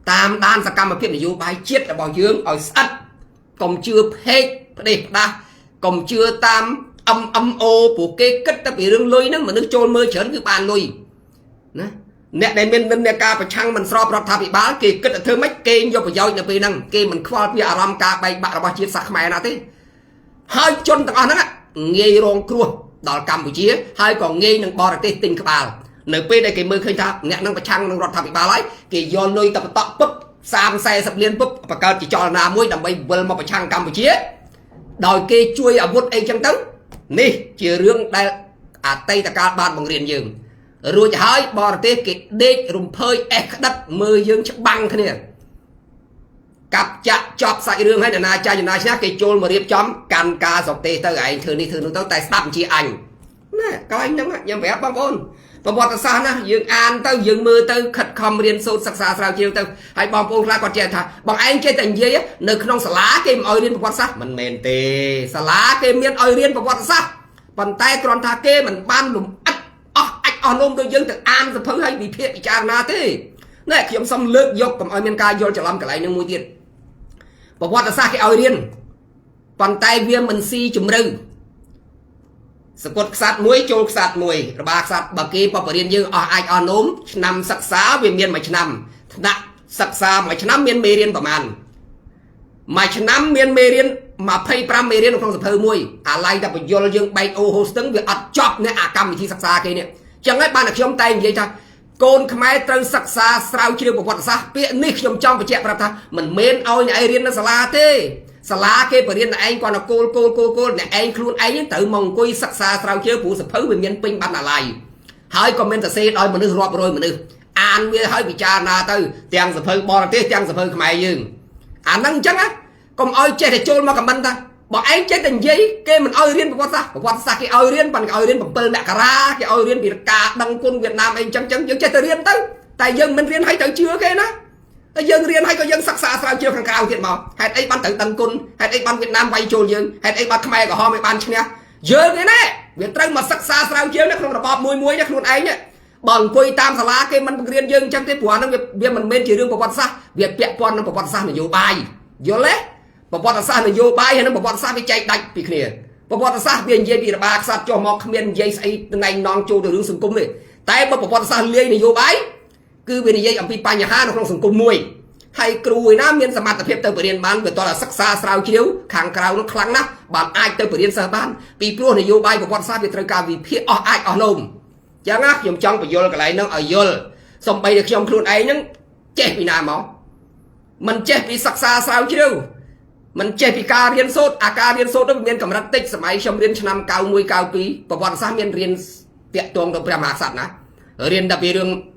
tam đan sa cam mà biết là vô bài chết là bao dương ở sắt còn chưa hết đi đa còn chưa tam âm ô của cái kết ta bị rương lôi nó mà nước trôn mơ chớn cứ bàn lôi nè đây mình nè ca phải chăng mình so bọt thà bị bá kì kết thơ mấy kê vô phải doi nè bị năng kê mình khoa bị ram ca bay bạ bao chiết sạc mày nào thế hai chân tao nó nghe rong cua đòi Campuchia hai còn nghe nâng bò tê tình các bà nửa pe đây cái mơ khơi tha nè nâng phải chăng nâng bọt thà bị bá lấy kì do nơi tập tọt búp sam xe sập liên búp và cao chỉ cho là muối đầm bay vươn mà phải chăng Campuchia đòi kê chui ở vút ấy chẳng tấn nè chỉ riêng đây tây ta ca ban bằng riêng dường rồi hỏi bò tê cái đê rùng phơi đất mưa dương chắc băng thế này cặp chặt chọp sai rương hay là na cha na nhá cái chôn mà điệp chóm can ca dọc tê tới ấy thường đi thường tới tay đập chi ảnh nè các anh nhắm nhắm vẽ băng ôn và bọt xa nè dương an tới dương mưa tới khật khom riêng sâu sắc xa sao chiều tới hay bom ôn ra còn trẻ thà bằng anh chơi tình gì á nơi không xả lá kem oi riêng bọt sắc mình mền tê xả lá kem miên oi riêng bọt sắc bàn tay còn thà kê mình ban lùm on ôm đôi dân từ an từ thứ hay bị thiệt bị cha na thế này khi ông xong lướt dọc cầm oi miền ca vô cho làm cái này nhưng mùi tiền và qua ta xa cái oi riêng bàn tay viêm mình si chùm rư squat sát muối trôi sát muối ba sát bà kia bà riêng dương ai on ôm nằm sắc xá về miền mày nằm nặng sắc xa mày nằm miền mê riêng bà mày nằm miền mê riêng mà pay pram mê riêng không sập muối lại ta phải vô dương bay ô hô tấn việc chọc nè cầm thì sắc xa kia nè chẳng ấy ban được trong tay vậy cha côn khmai trơn sắc xa sao chưa được một xa bịa nick trong trong phải chẹt ra mình mến ôi này riêng nó xả thế xả kia phải riêng là anh còn là cô này anh luôn anh tự mong coi sắc xa sao chưa phụ sập phứ về miền pin ban là lại hơi comment xe đôi mình nước rọp rồi mình nước an bia hơi bị cha na tư tiền sập phứ bò tiếc tiền sập phứ khmai dương năng chắc á còn ôi chơi thì trôn mà cầm bắn ta bọn anh chơi tình giấy kê mình oi riêng một xa cái oi riêng bằng oi riêng bằng pơ mẹ cà ra cái oi riêng bị cả đăng quân Việt Nam anh chấm chơi từ riêng tới tại dân mình riêng hay tới chưa cái đó tại dân riêng hay có dân sắc xa sao chưa thằng cao thiệt mà hay ấy ban tự đăng quân hay ấy ban Việt Nam vay trồn dân hay ấy ban Khmer của họ mới ban chứ nha giờ cái này Việt Nam mà sắc xa sao chưa nó không là bọt muối nhá luôn ấy nhá bằng quay tam xà lá cái mình riêng dân trong cái quả nó việc mình bên chỉ riêng của xa việc bẹt con nó của xa là vô bài vô lẽ bà bọt xa là vô bài hay nó bà bọt xa bị chạy đạch bị khỉa bà bọt xa bị dây bị bà sát cho mọc miền dây xây ngày non trâu từ đường sừng cung này tại bà bọt xa lê này vô bài cứ bên dây ẩm bị pa nhà ha nó không sừng cung mùi hay cùi ná miên sầm mặt tập hiệp tới bờ điền ban về toàn là sắc xa sao chiếu kháng cào nó khăng nát bạn ai tới bờ điền sờ ban vì pro này vô bay của quan sát về trời cao vì phía ai ở nôm chẳng á dùng trong phải vô cái lại nó ở vô xong bay được trong luôn ấy nó chết vì nào máu mình chết vì sắc xa sao chiếu mình chết vì ca riêng sốt ca riêng sốt đó miên cầm rắn tích sớm ấy trong riêng năm cao mùi cao pí và quan sát miên riêng tiệt tuồng trong prem hạt sạt ná riêng đặc biệt riêng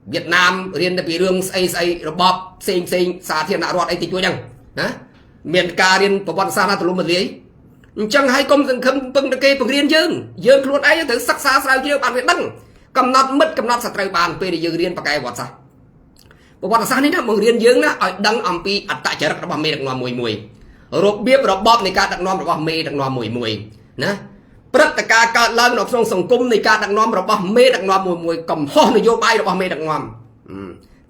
Việt Nam riêng đặc biệt riêng xây rồi bọp xinh xả thiên đạo rót ấy thì chúa nhằng hả miền ca riêng của bọn sa na tụi mình lý chẳng hay công dừng không bưng được kê bằng riêng dương luôn ấy từ sắc xa sao chưa bạn phải đăng cầm nọt mất cầm nọt sạch trời bàn về để dương riêng và cái bọn sa của bọn sa này nó bằng riêng dương đó ở đăng âm pi ở tại chợ đặc mê đặc nòm mùi rồi biết rồi bọp này ca đặc nòm đặc mê đặc nòm mùi nè bất tất cả các lần nó trong sòng cung này cả đặc nòm rồi bọp mê đặc nòm mùi cầm ho này vô bay rồi bọp mê đặc nòm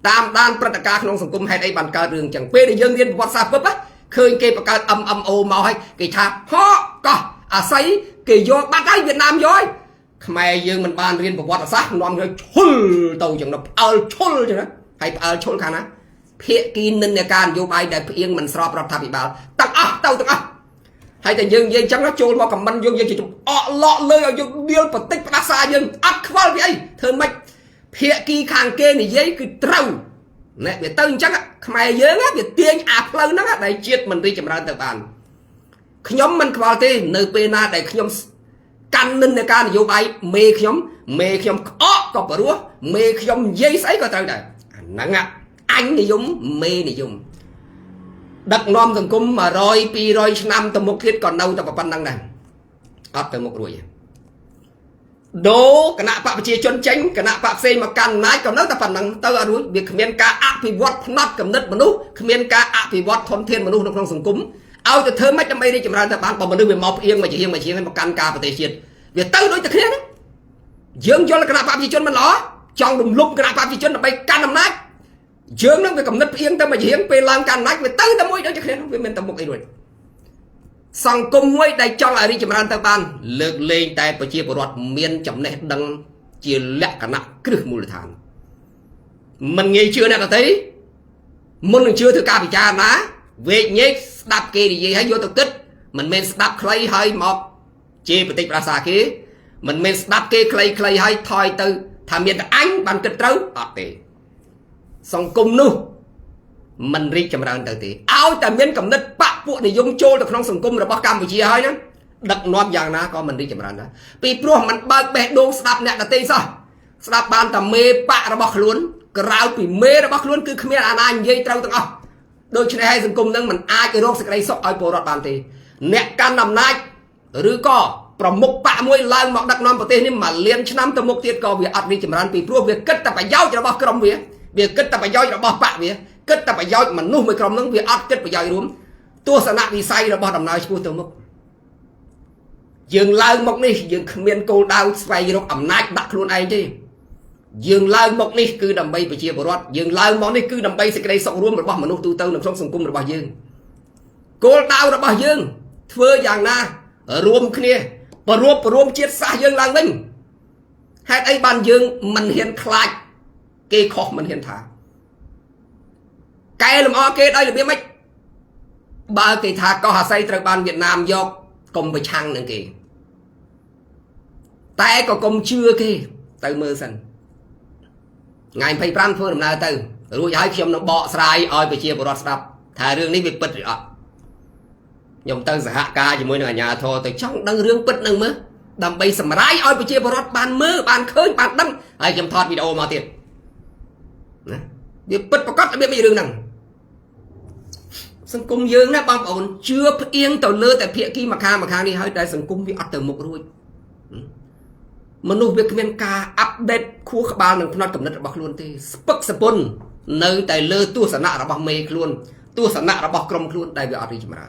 tam đan bất tất cả trong sòng cung hay đây bàn cờ đường chẳng về để dương riêng bọn sa bấp á khơi kê bạc ca âm ô màu hay cái thà ho có sấy cái vô bắt tay Việt Nam rồi mày dương mình ban riêng của sát non rồi chul tàu chẳng nó chul chứ đó hay chul khả năng phía kia nên là can vô bay để yên mình sọp rập tháp bị bảo tăng tàu tăng hay là dương dương chẳng nó chul vào cầm bắn dương dương chỉ lọ lơi ở dương điêu và tích bắt xa dương khoan vậy thơ mạch phía kia khang kê này giấy cứ trâu nè về tân chắc mày nhớ á về tiên lâu nó đại chiết mình đi chậm ra từ bàn nhóm mình vào thì nơi pena để nhóm căn nên can vô bay mê nhóm có bờ rúa mê nhóm dây sấy có tới đây nặng anh này dùng mê này dùng đặt nom thằng cung mà rồi pi rồi năm tầm một thiết còn đâu tầm một năng này từ một rồi đố cái nạ phạm chia chân tránh cái nạ phạm xây mà càng nái còn nước ta phần năng tao ở núi việc miền ca áp thì vót nát cầm đất mà nút miền ca áp thì vót thôn thiên mà nút trong sùng cúng ao cho thơm mấy trăm mấy đi chậm ra ta bán bằng mà nút về mọc yên mà chỉ mà can ca và tề chiết việc tao đối thực hiện dương cho là cái nạ phạm chia chân mình ló trong đùng lục cái nạ phạm chia chân là bay can nằm nát dương nó về cầm đất yên tao mà chỉ về lang can nát về tao tao môi đó thực hiện về miền tao một cái rồi song cung mới đây cho lại đi chậm ra ta ban lực lên tay và chia bọt miên chậm này đăng chia lẹ cả nặng cứ được mùi thản mình nghe chưa nè là thấy mình chưa thử ca bị cha ná về nhét đạp kia thì gì hãy vô thực tích mình men đạp clay hay mọc chia và tích ra xa kia mình men đạp kia clay hay thôi từ tham miên anh bàn kịch trấu tệ song cung nu mình đi chậm ra từ tí áo ta miên cầm đất bạc bộ để dùng trôi được trong sòng cung là bắc Campuchia hay nữa đặt non vàng ná có mình đi chậm ra đó vì pro mình bạc bẹt đô đạp nè là tê sao đạp bàn tầm mê bạc là bạc luôn rau bị mê là bạc luôn cứ không biết anh dây trâu từng đôi chân hay sòng cung nâng mình ai cái rốt sẽ đây sọc ai bộ đọt bàn thì nè can nằm nai rứ co from một bạc môi lang mặc đặt non bờ tê nhưng mà liên năm tầm một tiết co việc ăn đi chậm ra vì pro việc cất tập phải giao cho bạc cầm việc cất tập phải giao cho bạc bạc việc kết tập phải giao mà nuôi mấy con nó việc ắt kết phải giao đúng tua sản nạn đi say rồi bao đầm nào chưa từ mức dừng lao mộc đi dừng miền cô đau xoay nó ẩm nát đặt luôn anh chứ dừng lao mộc đi cứ đầm bay phải chia bờ rót dừng lao mộc đi cứ đầm bay sẽ cái đây sậu luôn mà bao mà nuôi tu tơ nằm trong sông cung rồi bao dương cô đau rồi bao dương thưa dạng na ở rùm kia bờ rùm chết xa dương lang minh hai ấy bàn dương mình hiện khai kê khó mình hiện thả cái làm ok đây là biết mấy ba cái thà có hà xây từ ban Việt Nam do cùng với chăng nữa kì tay có công chưa kì từ mưa sân ngày phải pram thôi làm nào từ rồi giải khi nó bỏ sai oi phải chia bọt đập thà riêng này việc bứt rồi nhom từ giả hạ ca chỉ mới ở nhà thôi từ trong đang riêng bứt nâng mưa đầm bay sầm rái oi phải chia bọt ban mưa ban khơi ban đâm ai chấm thọt video mà tiền việc bứt có biết mấy đường nằng sân cung dương đó bao ổn chưa yên tàu lơ tại phía kia mà khang đi hơi đại sân cung bị ắt từ một rồi mình nuôi việc miền ca update khu các bạn đừng nói cầm đất bọc luôn thì spuk spun nơi tại lơ tua sản nạ là bọc mê luôn tua sản nạ là bọc crom luôn đại biểu đi chừng nào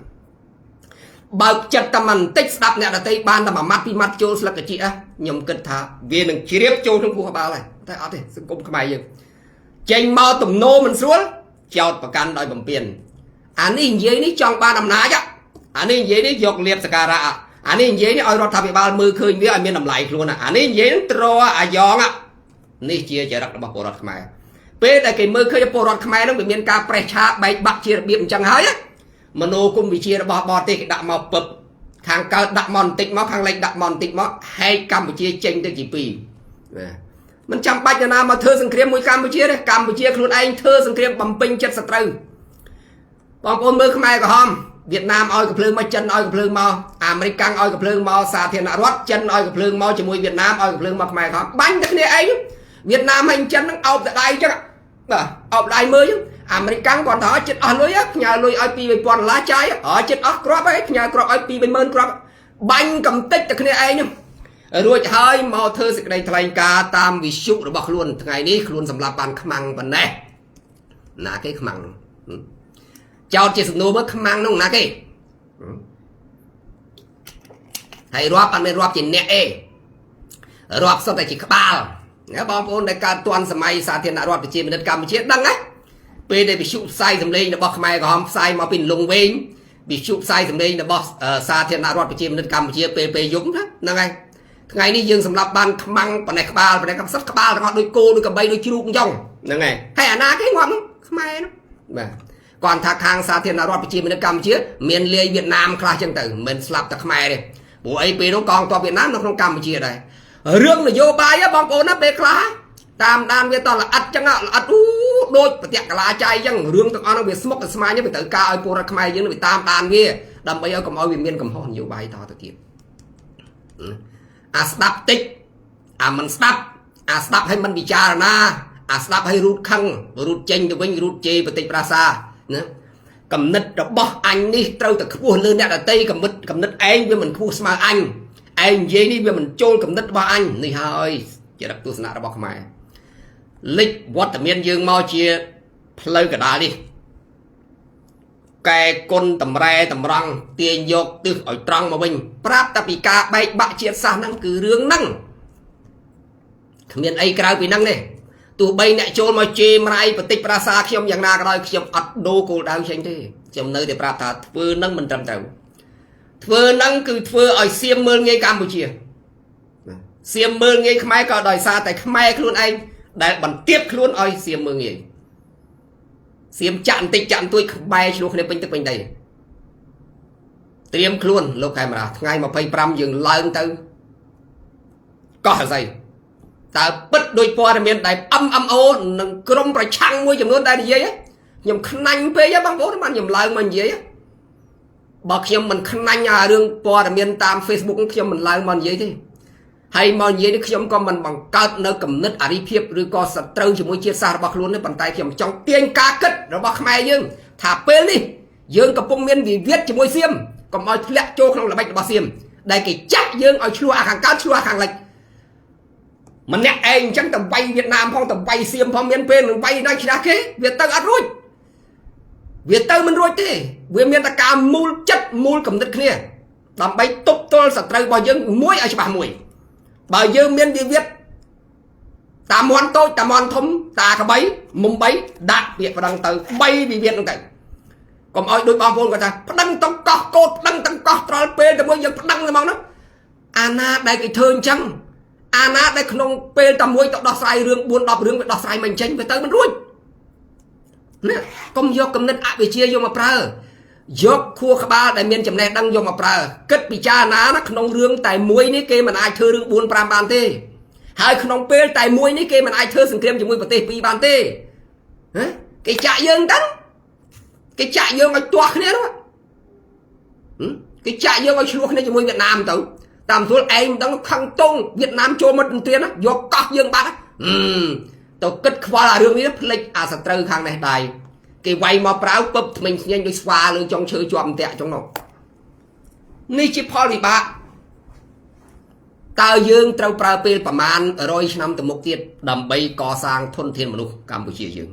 bao chặt tầm mình tích đạp nè là tây ban tầm mà mắt đi mắt trôi là cái chị á nhầm cất thà viên đừng chỉ riết trôi trong khu các bạn này tại ắt thì sân cung cái bài gì tranh mau tầm nô mình xuống chọt và can đòi bằng tiền anh ấy dưới ní trong 3 năm ná chứ anh ấy dưới ní dọc liệp sạc ra anh ấy dưới ní oi rót thà bị 30 khơi với anh miền nằm lại luôn anh ấy dưới ní trò giòn á ní chia chợ đặc bọc bọt mày ពេលដែលគេមើលឃើញពលរដ្ឋខ្មែរហ្នឹងវាមានការប្រេះឆាបែកបាក់ជារបៀបអញ្ចឹងហើយមនោគមវិជ្ជារបស់បរទេសគេដាក់មកពឹបខាងកើតដាក់មកបន្តិចមកខាងលិចដាក់មកបន្តិចមកហែកកម្ពុជាចេញទៅជាពីរបាទមិនចាំបាច់ណាមកធ្វើសង្គ្រាមមួយកម្ពុជាទេកម្ពុជាខ្លួនឯងធ្វើសង្គ្រាមបំពេញចិត្តសត្រូវបងប្អូនមើលខ្មែរក្រហមវៀតណាមឲ្យកំភ្លើងមកចិនឲ្យកំភ្លើងមកអាមេរិកឲ្យកំភ្លើងមកសាធារណរដ្ឋចិនឲ្យកំភ្លើងមកជាមួយវៀតណាមឲ្យកំភ្លើងមកខ្មែរក្រហមបាញ់តែគ្នាឯងវៀតណាមហើយចិនហ្នឹងអោបតែដៃចឹងបាទអោបដៃមើលចឹងអាមេរិកគាត់ថាចិត្តអស់លុយផ្ញើលុយឲ្យ$2,000ចាយចិត្តអស់គ្រាប់ហើយផ្ញើគ្រាប់ឲ្យ2-30000គ្រាប់បាញ់កំតិចតែគ្នាឯងហ្នឹងរួចហើយមកធ្វើសេចក្តីថ្លែងការណ៍តាមវិទ្យុរបស់ខ្លួនថ្ងៃនេះខ្លួនសម្រាប់បានខ្មាំងប៉ុណ្ណេះណាគេខ្មាំងចោតជាសំណួរមើលខ្មាំងនោះណាគេហើយរាប់អត់មានរាប់ជាអ្នកអេរាប់សុទ្ធតែជាក្បាលណាបងប្អូនដែលកើតទាន់សម័យសាធារណរដ្ឋប្រជាមានិតកម្ពុជាដឹងណាពេលដែលវិទ្យុផ្សាយសម្លេងរបស់ខ្មែរក្រហមផ្សាយមកពីលងវែងវិទ្យុផ្សាយសម្លេងរបស់សាធារណរដ្ឋប្រជាមានិតកម្ពុជាពេលយប់ហ្នឹងហើយថ្ងៃនេះយើងសម្រាប់បានខ្មាំងប៉ុណ្ណេះក្បាលប៉ុណ្ណេះកំសិតក្បាលទាំងអស់ដូចគោដូចកបីដូចជ្រូកអញ្ចឹងហ្នឹងហើយហើយអាណាគេងាប់ខ្មែរនោះបាទគាត់ថាខាងសាធារណរដ្ឋប្រជាមានិតកម្ពុជាមានលាយវៀតណាមខ្លះអញ្ចឹងទៅមិនស្លាប់តែខ្មែរទេព្រោះអីពេលនោះកងទ័ពវៀតណាមនៅក្នុងកម្ពុជាដែររឿងនយោបាយបងប្អូនណាពេលខ្លះតាមដានវាតល្អិតចឹងល្អិតដូចប្រតិកលាចៃចឹងរឿងទាំងអស់នោះវាស្មុគស្មាញវាត្រូវការឲ្យពលរដ្ឋខ្មែរយើងវាតាមដានវាដើម្បីឲ្យកុំឲ្យវាមានកំហុសនយោបាយតទៅទៀតអាស្ដាប់តិចអាមិនស្ដាប់អាស្ដាប់ឲ្យមិនពិចារណាអាស្ដាប់ឲ្យរូតខឹងរូតចេញទៅវិញរូតជេរបន្តិចប្រាសាណាកំណិតរបស់អញនេះត្រូវតែខ្ពស់លើអ្នកដទៃកំណិតឯងវាមិនខ្ពស់ស្មើអញឯងនិយាយនេះវាមិនចូលកំណិតរបស់អញនេះហើយចរិតទស្សនៈរបស់ខ្មែរលិចវត្តមានយើងមកជាផ្លូវកដាលនេះកែគុណតម្រែតម្រង់ទាញយកទិសឲ្យត្រង់មកវិញប្រាប់តែពីការបែកបាក់ជាតិសាសន៍ហ្នឹងគឺរឿងហ្នឹងគ្មានអីក្រៅពីហ្នឹងទេទោះបីអ្នកចូលមកជេរម្រាយបន្តិចប្រាសាខ្ញុំយ៉ាងណាក៏ដោយខ្ញុំអត់ដូរគោលដៅចេញទេខ្ញុំនៅតែប្រាប់ថាធ្វើហ្នឹងមិនត្រឹមត្រូវធ្វើហ្នឹងគឺធ្វើឲ្យសៀមមើលងាយកម្ពុជាសៀមមើលងាយខ្មែរក៏ដោយសារតែខ្មែរខ្លួនឯងដែលបន្ទាបខ្លួនឲ្យសៀមមើលងាយសៀមចាក់បន្តិចចាក់បន្ទួយក្បែរឆ្លោះគ្នាពេញទឹកពេញដីត្រៀមខ្លួនលោកខេមរាថ្ងៃ25យើងឡើងទៅកោះរស័យតើពិតដោយព័ត៌មានដែល MMO និងក្រុមប្រឆាំងមួយចំនួនដែលនិយាយខ្ញុំខ្នាញ់ពេកបងប្អូនបានខ្ញុំឡើងមកនិយាយបើខ្ញុំមិនខ្នាញ់អារឿងព័ត៌មានតាម Facebook ខ្ញុំមិនឡើងមកនិយាយទេហើយមកនិយាយនេះខ្ញុំក៏មិនបង្កើតនៅគំនិតអរិភាពឬក៏សត្រូវជាមួយជាតិសាសន៍របស់ខ្លួនទេប៉ុន្តែខ្ញុំចង់ទាញការគិតរបស់ខ្មែរយើងថាពេលនេះយើងកំពុងមានវិវាទជាមួយសៀមកុំឲ្យធ្លាក់ចូលក្នុងល្បិចរបស់សៀមដែលគេចាក់យើងឲ្យឆ្លោះអាខាងកើតឆ្លោះអាខាងលិចម្នាក់ឯងអញ្ចឹងទៅវាយវៀតណាមផងទៅវាយសៀមផងមានពេលនឹងវាយដល់ឆ្នះគេវាទៅអត់រួចវាទៅមិនរួចទេវាមានតែការមូលចិត្តមូលគំនិតគ្នាដើម្បីទប់ទល់សត្រូវរបស់យើងមួយឲ្យច្បាស់មួយបើយើងមានវិវាទតាមន់តូចតាមន់ធំតាក្បីមុំបីដាក់ពាក្យប្តឹងទៅ3វិវាទហ្នឹងទៅកុំឲ្យដូចបងប្អូនគាត់ថាប្តឹងទាំងកោះកោតប្តឹងទាំងកោះត្រល់ពេលតែមួយយើងប្តឹងតែមកនោះអាណាដែលគេធ្វើអញ្ចឹងអាណាដែលក្នុងពេលតែមួយទៅដោះស្រាយរឿង4 10រឿងវាដោះស្រាយមិនចេញវាទៅមិនរួចណាកុំយកគំនិតអវិជ្ជាយកមកប្រើយកខួរក្បាលដែលមានចំណេះដឹងយកមកប្រើគិតពិចារណាណាក្នុងរឿងតែមួយនេះគេមិនអាចធ្វើរឿង4 5បានទេហើយក្នុងពេលតែមួយនេះគេមិនអាចធ្វើសង្គ្រាមជាមួយប្រទេស2បានទេហ៎គេចាក់យើងទៅគេចាក់យើងឲ្យទាស់គ្នានោះគេចាក់យើងឲ្យឆ្លោះគ្នាជាមួយវៀតណាមទៅតាមស្រួលឯងមិនដឹងខឹងតងវៀតណាមចូលមកទន្ទ្រានយកកោះយើងបាត់ទៅគិតខ្វល់អារឿងនេះផ្លេចអាសត្រូវខាងនេះដែរគេវាយមកប្រើពឹបថ្មិញស្ញែងដូចស្វាលើចុងឈើជាប់អន្ទាក់ចុងនោះនេះជាផលវិបាកតើយើងត្រូវប្រើពេលប្រមាណ100ឆ្នាំទៅមុខទៀតដើម្បីកសាងធនធានមនុស្សកម្ពុជាយើង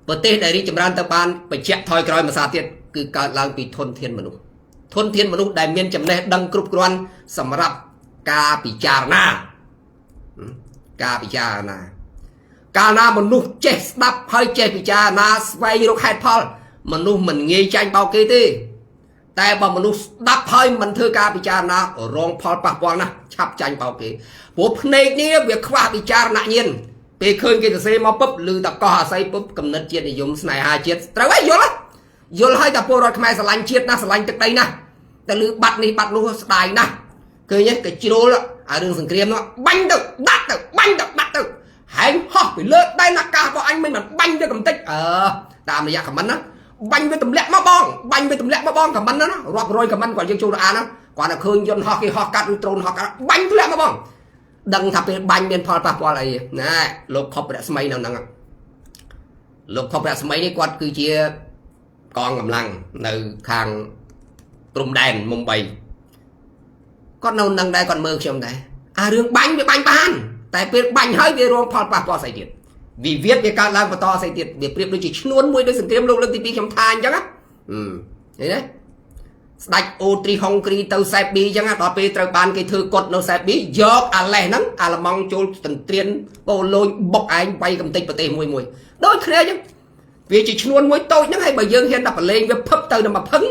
ប្រទេសដែលរីកចម្រើនទៅបានបញ្ជាក់ថយក្រោយមួយសារទៀតគឺកើតឡើងពីធនធានមនុស្សដែលមានចំណេះដឹងគ្រប់គ្រាន់សម្រាប់ការពិចារណាកាលណាមនុស្សចេះស្ដាប់ហើយចេះពិចារណាស្វែងរកហេតុផលមនុស្សមិនងាយចាញ់បោកគេទេតែបើមនុស្សស្ដាប់ហើយមិនធ្វើការពិចារណារងផលប៉ះពាល់ណាស់ឆាប់ចាញ់បោកគេព្រោះភ្នែកនេះវាខ្វះពិចារណញ្ញាណ ពេលឃើញគេទៅសេមកពុបឬតកោះអាស័យពុបកំណត់ជាតិនិយមស្នេហាជាតិត្រូវហើយយល់ឲ្យតែពលរដ្ឋខ្មែរស្រឡាញ់ជាតិណាស្រឡាញ់ទឹកដីណាតែលឺបាត់នេះបាត់នោះស្ដាយណាស់ឃើញទេគេជ្រុលអារឿងសង្គ្រាមនោះបាញ់ទៅដាក់ទៅបាញ់ទៅដាក់ទៅហែងហោះពីលើដៃណាការបស់អញមិនបាញ់ទៅកំតិចតាមរយៈខមមិនណាបាញ់វាទម្លាក់មកបងបាញ់វាទម្លាក់មកបងខមមិនណារាប់រយខមមិនគាត់យើងចូលទៅអានណាគាត់តែឃើញយន្តហោះគេហោះកាត់ឬដ្រូនហោះកាត់បាញ់ទម្លាក់មកបងដឹងថាពេលបាញ់មានផលប៉ះពាល់អីណាលោកខុបរស្មីនៅហ្នឹងលោកខុបរស្មីនេះគាត់គឺជាកងកម្លាំងនៅខាងព្រំដែនមុំបីគាត់នៅនឹងដែរគាត់មើលខ្ញុំដែរអារឿងបាញ់វាបាញ់បានតែពេលបាញ់ហើយវារងផលប៉ះពាល់ស្អីទៀតវិវាទវាកើតឡើងបន្តស្អីទៀតវាប្រៀបដូចជាឈ្នួនមួយដូចសង្គ្រាមលោកលើកទី2ខ្ញុំថាអញ្ចឹងណាឃើញទេស្ដេចអូទ្រីហុងគ្រីទៅសេបប៊ីអញ្ចឹងដល់ពេលត្រូវបានគេធ្វើកត់នៅសេបប៊ីយកអាឡេះហ្នឹងអាឡម៉ង់ចូលទន្ទ្រានប៉ូឡូញបុកឯងវាយកំទេចប្រទេសមួយដូចគ្នាអញ្ចឹងវាជាឈ្នួនមួយតូចហ្នឹងហើយបើយើងហ៊ានដាក់ប្រឡែងវាភឹបទៅនឹងមកផឹង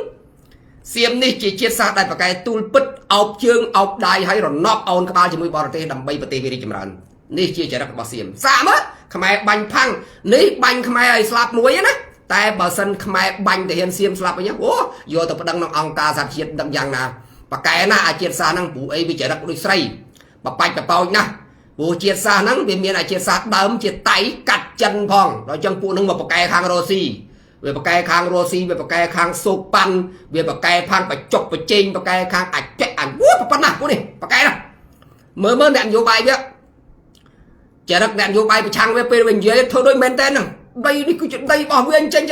សៀមនេះជាជាតិសាសន៍ដែលប្រកែទូលពិតអោបជើងអោបដៃហើយរណប់អោនក្បាលជាមួយបរទេសដើម្បីប្រទេសវារីកចម្រើននេះជាចរិតរបស់សៀមសាកមើលខ្មែរបាញ់ផាំងនេះបាញ់ខ្មែរឲ្យស្លាប់មួយណាតែបើសិនខ្មែរបាញ់ទៅហ៊ានសៀមស្លាប់អីអូយកទៅប្តឹងក្នុងអង្គការសហជាតិដឹងយ៉ាងណាប្រកែណាអាជាតិសាសន៍ហ្នឹងព្រោះអីវាចរិតដូចស្រីបបាច់បបោចណាព្រោះជាតិសាសន៍ហ្នឹងវាមានអាជាតិសាសន៍ដើមជាតៃកាត់ចិនផងដល់ចឹងពួកហ្នឹងមកប្រកែខាងរុស្ស៊ីវាប្រកែខាងរុស្ស៊ីវាប្រកែខាងសូប៉ាន់វាប្រកែខាងបច្ចុកបច្ចេងប្រកែខាងអាចៈអាវប៉ុណ្ណាពួកនេះប្រកែណាមើលអ្នកនយោបាយវាចរិតអ្នកនយោបាយប្រឆាំងវាពេលវិញនិយាយធ្វើដូចមែនតើហ្នឹងដីនេះគឺជាដីរបស់វាចេញ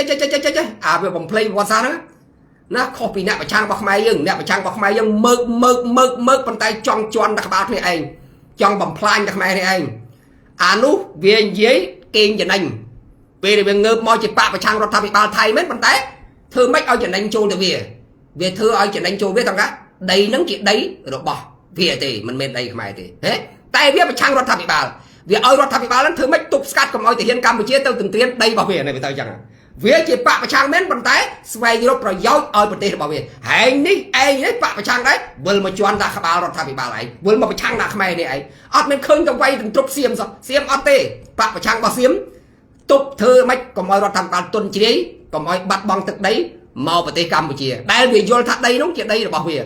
អាវាបំភ្លៃប្រវត្តិសាស្ត្រហ្នឹងណាខុសពីអ្នកប្រឆាំងរបស់ខ្មែរយើងអ្នកប្រឆាំងរបស់ខ្មែរយើងមើកប៉ុន្តែចង់ជន់តែក្បាលគ្នាឯងចង់បំផ្លាញតែខ្មែរនេះឯងអានោះវានិយាយកេងចំណេញពេលវាងើបមកជាបកប្រឆាំងរដ្ឋាភិបាលថៃមែនប៉ុន្តែធ្វើម៉េចឲ្យចំណេញចូលទៅវាធ្វើឲ្យចំណេញចូលវាទាំងកាដីហ្នឹងជាដីរបស់វាទេមិនមែនដីខ្មែរទេហេតែវាប្រឆាំងរដ្ឋាភិបាលវាឲ្យរដ្ឋាភិបាលហ្នឹងធ្វើម៉េចទប់ស្កាត់កុំឲ្យទាហានកម្ពុជាទៅទន្ទ្រានដីរបស់វានេះវាទៅអញ្ចឹងវាជាបកប្រឆាំងមែនប៉ុន្តែស្វែងរកប្រយោជន៍ឲ្យប្រទេសរបស់វាហែងនេះឯងនេះបកប្រឆាំងដែរវិលមកជន់ដាក់ក្បាលរដ្ឋាភិបាលឯងវិលមកប្រឆាំងដាក់ខ្មែរនេះឯងអត់មានឃើញទៅវាយទាំងទ្រពសៀមសៀមអត់ទេបកប្រឆាំងរបស់សៀមទប់ធ្វើម៉េចកុំឲ្យរដ្ឋាភិបាលទុនជ្រាយកុំឲ្យបាត់បង់ទឹកដីមកប្រទេសកម្ពុជាដែលវាយល់ថាដីនោះជាដីរបស់វា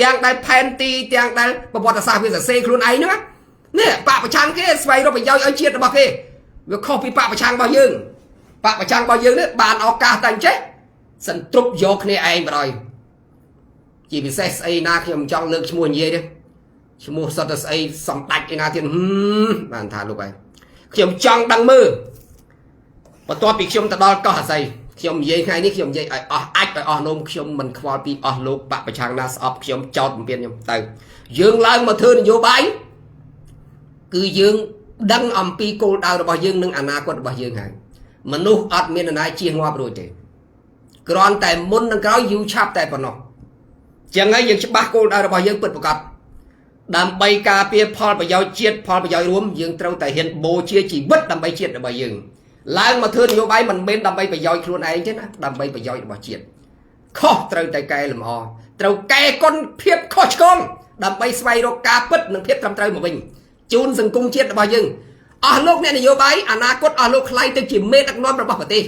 ទាំងដែលផែនទីទាំងដែលប្រវត្តិសាស្ត្រវាសរសេរខ្លួនឯងហ្នឹងនេះបកប្រឆាំងគេស្វែងរកប្រយោជន៍ឲ្យជាតិរបស់គេវាខុសពីបកប្រឆាំងរបស់យើងបកប្រឆាំងរបស់យើងនេះបានឱកាសតែអញ្ចេះសន្ទ្រុបយកគ្នាឯងបណ្ដោយជាពិសេសស្អីណាខ្ញុំចង់លើកឈ្មោះនិយាយទេឈ្មោះសតតែស្អីសម្ដេចឯណាទៀតបានថាលោកឯងខ្ញុំចង់ដឹងមើលបន្ទាប់ពីខ្ញុំទៅដល់កោះអាស័យខ្ញុំនិយាយថ្ងៃនេះខ្ញុំនិយាយឲ្យអស់អាចឲ្យអស់នោមខ្ញុំមិនខ្វល់ពីអស់លោកបកប្រឆាំងណាស្អប់ខ្ញុំចោតបំពេញខ្ញុំទៅយើងឡើងមកធ្វើនយោបាយគឺយើងដឹងអំពីគោលដៅរបស់យើងនិងអនាគតរបស់យើងហើយមនុស្សអត់មាននរណាជៀសងាប់រួចទេគ្រាន់តែមុននឹងក្រោយយូរឆាប់តែប៉ុណ្ណោះចឹងហើយយើងច្បាស់គោលដៅរបស់យើងពិតប្រាកដដើម្បីការពារផលប្រយោជន៍ជាតិផលប្រយោជន៍រួមយើងត្រូវតែហ៊ានបូជាជីវិតដើម្បីជាតិរបស់យើងឡើងមកធ្វើនយោបាយមិនមែនដើម្បីប្រយោជន៍ខ្លួនឯងទេណាដើម្បីប្រយោជន៍របស់ជាតិខុសត្រូវតែកែលម្អត្រូវកែគុណភាពខុសឆ្គងដើម្បីស្វែងរកការពិតនិងភាពត្រឹមត្រូវមកវិញជូនសង្គមជាតិរបស់យើងអស់លោកអ្នកនយោបាយអនាគតអស់លោកខ្លាយទៅជាមេដឹកនាំរបស់ប្រទេស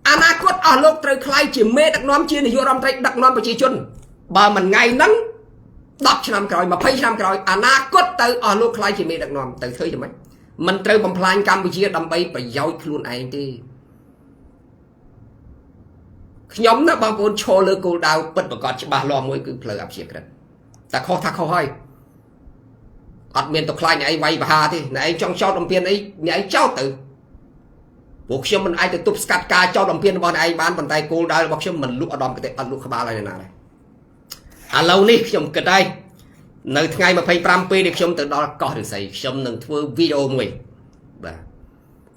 អនាគតអស់លោកត្រូវខ្លាយជាមេដឹកនាំជានាយករដ្ឋមន្ត្រីដឹកនាំប្រជាជនបើមិនថ្ងៃហ្នឹង10ឆ្នាំក្រោយ20ឆ្នាំក្រោយអនាគតទៅអស់លោកខ្លាយជាមេដឹកនាំទៅធ្វើយ៉ាងម៉េចមិនត្រូវបំផ្លាញកម្ពុជាដើម្បីប្រយោជន៍ខ្លួនឯងទេខ្ញុំណាបងប្អូនឈរលើគោលដៅពិតប្រាកដច្បាស់លាស់មួយគឺផ្លូវអព្យាក្រឹតតែខុសថាខុសហើយអត់មានទៅខ្លាចអ្នកឯងវាយបហាទេអ្នកឯងចង់ចោតអំពានអីអ្នកឯងចោតទៅពួកខ្ញុំមិនអាចទៅទប់ស្កាត់ការចោតអំពានរបស់អ្នកឯងបានប៉ុន្តែគោលដៅរបស់ខ្ញុំមិនលុកឧត្តមគតិអត់លុកក្បាលឲ្យណាដែរឥឡូវនេះខ្ញុំគិតហើយនៅថ្ងៃ25ពេលនេះខ្ញុំទៅដល់កោះឫស្សីខ្ញុំនឹងធ្វើវីដេអូមួយបាទ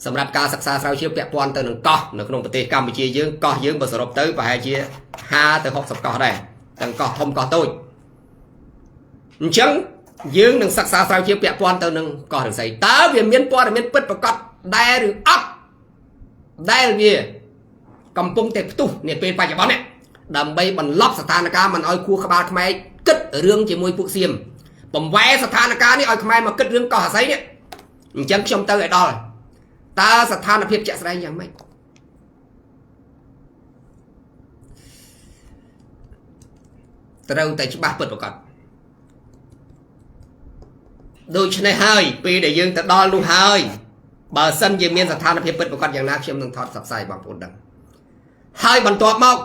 សម្រាប់ការសិក្សាស្រាវជ្រាវពាក់ព័ន្ធទៅនឹងកោះនៅក្នុងប្រទេសកម្ពុជាយើងកោះយើងបើសរុបទៅប្រហែលជា50ទៅ60កោះដែរទាំងកោះធំកោះតូចអញ្ចឹងយើងនឹងសិក្សាស្រាវជ្រាវពាក់ព័ន្ធទៅនឹងកោះឫស្សីតើវាមានព័ត៌មានពិតប្រាកដដែរឬអត់ដែលវាកំពុងតែផ្ទុះនាពេលបច្ចុប្បន្ននេះដើម្បីបន្លប់ស្ថានភាពមិនឲ្យគួរក្បាលខ្មែរគិតរឿងជាមួយពួកសៀមបំវែស្ថានភាពនេះឲ្យខ្មែរមកគិតរឿងកោះអាស័យនេះ ចឹងខ្ញុំទៅឲ្យដល់តើស្ថានភាពជាក់ស្ដែងយ៉ាងម៉េចត្រូវតែច្បាស់ពិតប្រាកដដូច្នេះហើយពេលដែលយើងទៅដល់នោះហើយបើសិនជាមានស្ថានភាពពិតប្រាកដយ៉ាងណាខ្ញុំនឹងថតផ្សព្វផ្សាយបងប្អូនដឹងហើយបន្ទាប់មក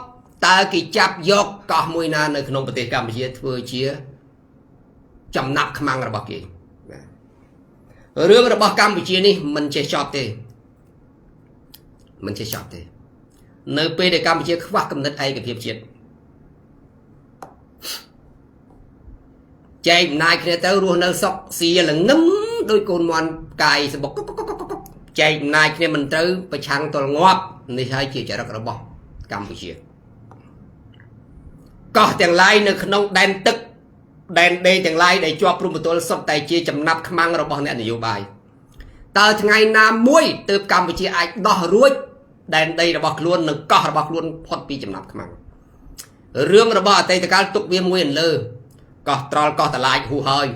តើគេចាប់យកកោះមួយណានៅក្នុងប្រទេសកម្ពុជាធ្វើជាចំណាប់ខ្មាំងរបស់គេរឿងរបស់កម្ពុជានេះមិនចេះចប់ទេនៅពេលដែលកម្ពុជាខ្វះគំនិតឯកភាពជាតិចែកអំណាចគ្នាទៅរស់នៅសុខស៊ីល្ងឹមដោយកូនមន់កាយសបុកចែកអំណាចគ្នាមិនត្រូវប្រឆាំងទល់ងាប់នេះហើយជាចរិតរបស់កម្ពុជាកោះទាំងឡាយនៅក្នុងដែនទឹកដែនដីទាំងឡាយដែលជាប់ព្រំប្រទល់សុទ្ធតែជាចំណាប់ខ្មាំងរបស់អ្នកនយោបាយតើថ្ងៃណាមួយទើបកម្ពុជាអាចដោះរួចដែនដីរបស់ខ្លួននិងកោះរបស់ខ្លួនផុតពីចំណាប់ខ្មាំងរឿងរបស់អតីតកាលទុកវាមួយអន្លើកោះត្រល់កោះតឡាចហួហើយ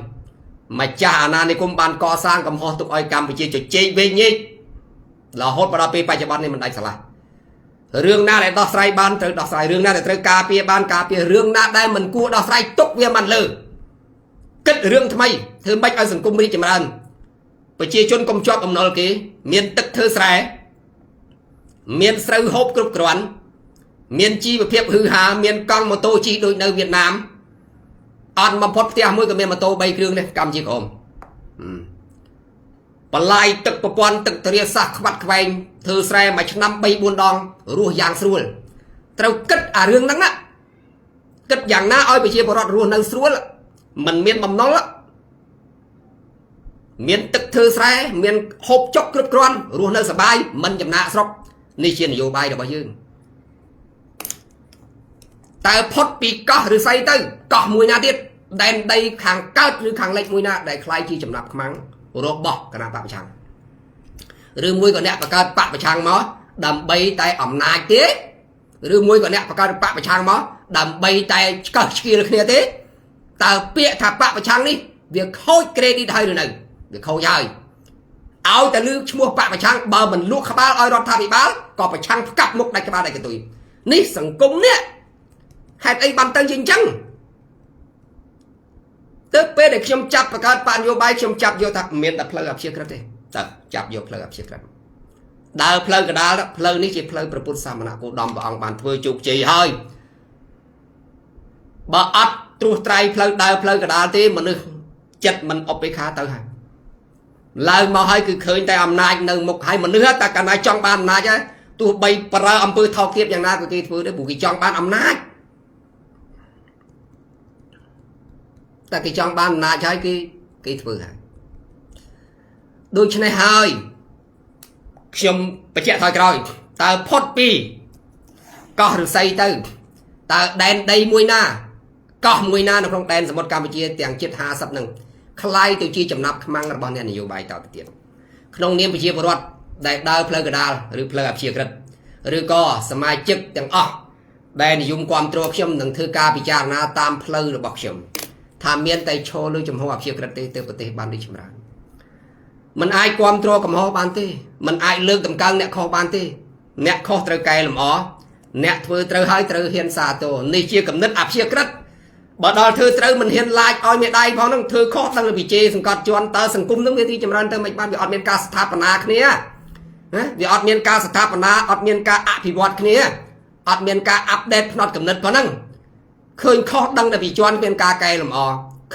ម្ចាស់អាណានិគមបានកសាងកំហុសទុកឲ្យកម្ពុជាជជែកវែងញែករហូតមកដល់ពេលបច្ចុប្បន្ននេះមិនដាច់ស្រឡះរឿងណាដែលដោះស្រាយបានត្រូវដោះស្រាយរឿងណាដែលត្រូវការពារបានការពាររឿងណាដែលមិនគួរដោះស្រាយទុកវាមិនលើគិតរឿងថ្មីធ្វើម៉េចឲ្យសង្គមរីកចម្រើនប្រជាជនកុំជាប់អំណុលគេមានទឹកធ្វើស្រែមានស្រូវហូបគ្រប់គ្រាន់មានជីវភាពហ៊ឺហាមានកង់ម៉ូតូជិះដូចនៅវៀតណាមអត់បំផុតផ្ទះមួយក៏មានម៉ូតូ3គ្រឿងនេះកម្ពុជាក្រមបន្លាយទឹកប្រព័ន្ធទឹកទរាសាស្ត្រខ្វាត់ខ្វែងធ្វើស្រែមួយឆ្នាំ 3-4 ដងរស់យ៉ាងស្រួលត្រូវគិតអារឿងហ្នឹងណាគិតយ៉ាងណាឲ្យប្រជាពលរដ្ឋរស់នៅស្រួលមិនមានបំណុលមានទឹកធ្វើស្រែមានហូបចុកគ្រប់គ្រាន់រស់នៅសប្បាយមិនចំណាកស្រុកនេះជានយោបាយរបស់យើងតើផុតពីកោះឬស្អីទៅកោះមួយណាទៀតដែនដីខាងកើតឬខាងលិចមួយណាដែលคล้ายជាចំណាប់ខ្មាំងរបស់គណៈបកប្រឆាំងឬមួយក៏អ្នកបង្កើតបកប្រឆាំងមកដើម្បីតែអំណាចទេឬមួយក៏អ្នកបង្កើតបកប្រឆាំងមកដើម្បីតែឆ្កឹះឆ្កៀលគ្នាទេតើពាក្យថាបកប្រឆាំងនេះវាខូច credit ហើយឬនៅវាខូចហើយឲ្យតែលើកឈ្មោះបកប្រឆាំងបើមិនលក់ក្បាលឲ្យរដ្ឋាភិបាលក៏ប្រឆាំងផ្កាប់មុខដាច់ក្បាលដាច់កន្ទុយនេះសង្គមនេះហេតុអីបានទៅជាអញ្ចឹងទៅពេលដែលខ្ញុំចាប់បង្កើតបកនយោបាយខ្ញុំចាប់យកថាមានតែផ្លូវអព្យាក្រឹតទេតើចាប់យកផ្លូវអព្យាក្រឹតដើរផ្លូវកដាលផ្លូវនេះជាផ្លូវព្រះពុទ្ធសាសនាគោតមព្រះអង្គបានធ្វើជោគជ័យហើយបើអត់ត្រួសត្រាយផ្លូវដើរផ្លូវកដាលទេមនុស្សចិត្តមិនអបេខាទៅហើយឡើងមកហើយគឺឃើញតែអំណាចនៅមុខហើយមនុស្សតែកាលណាចង់បានអំណាចហើយទោះបីប្រើអំពើថោកទាបយ៉ាងណាក៏គេធ្វើដែរព្រោះគេចង់បានអំណាចតែគេចង់បានអំណាចហើយគេធ្វើហើយដូច្នេះហើយខ្ញុំបញ្ជាក់ថយក្រោយតើផុតពីកោះឫស្សីទៅតើដែនដីមួយណាកោះមួយណានៅក្នុងដែនសមុទ្រកម្ពុជាទាំងជិត50ហ្នឹងคล้ายទៅជាចំណាប់ខ្មាំងរបស់អ្នកនយោបាយតទៅទៀតក្នុងនាមប្រជាពលរដ្ឋដែលដើរផ្លូវកដាលឬផ្លូវអព្យាក្រឹតឬក៏សមាជិកទាំងអស់ដែលនិយមគ្រប់គ្រងខ្ញុំនឹងធ្វើការពិចារណាតាមផ្លូវរបស់ខ្ញុំថាមានតែឈរលើចំហអព្យាក្រឹតទេទៅប្រទេសបានរីកចម្រើនមិនអាចគ្រប់គ្រងកំហុសបានទេមិនអាចលើកតម្កើងអ្នកខុសបានទេអ្នកខុសត្រូវកែលម្អអ្នកធ្វើត្រូវហើយត្រូវហ៊ានសាទរនេះជាគំនិតអព្យាក្រឹតបើដល់ធ្វើត្រូវមិនហ៊ានឡាចឲ្យមេដៃផងហ្នឹងធ្វើខុសដឹងពីជេរសង្កត់ជន់តើសង្គមហ្នឹងវាទីចម្រើនទៅមិនបានវាអត់មានការស្ថាបនាគ្នាណាវាអត់មានការស្ថាបនាអត់មានការអភិវឌ្ឍគ្នាអត់មានការអាប់ដេតផ្នត់គំនិតប៉ុណ្ណឹងឃើញខុសដឹងតែពីជន់មានការកែលម្អ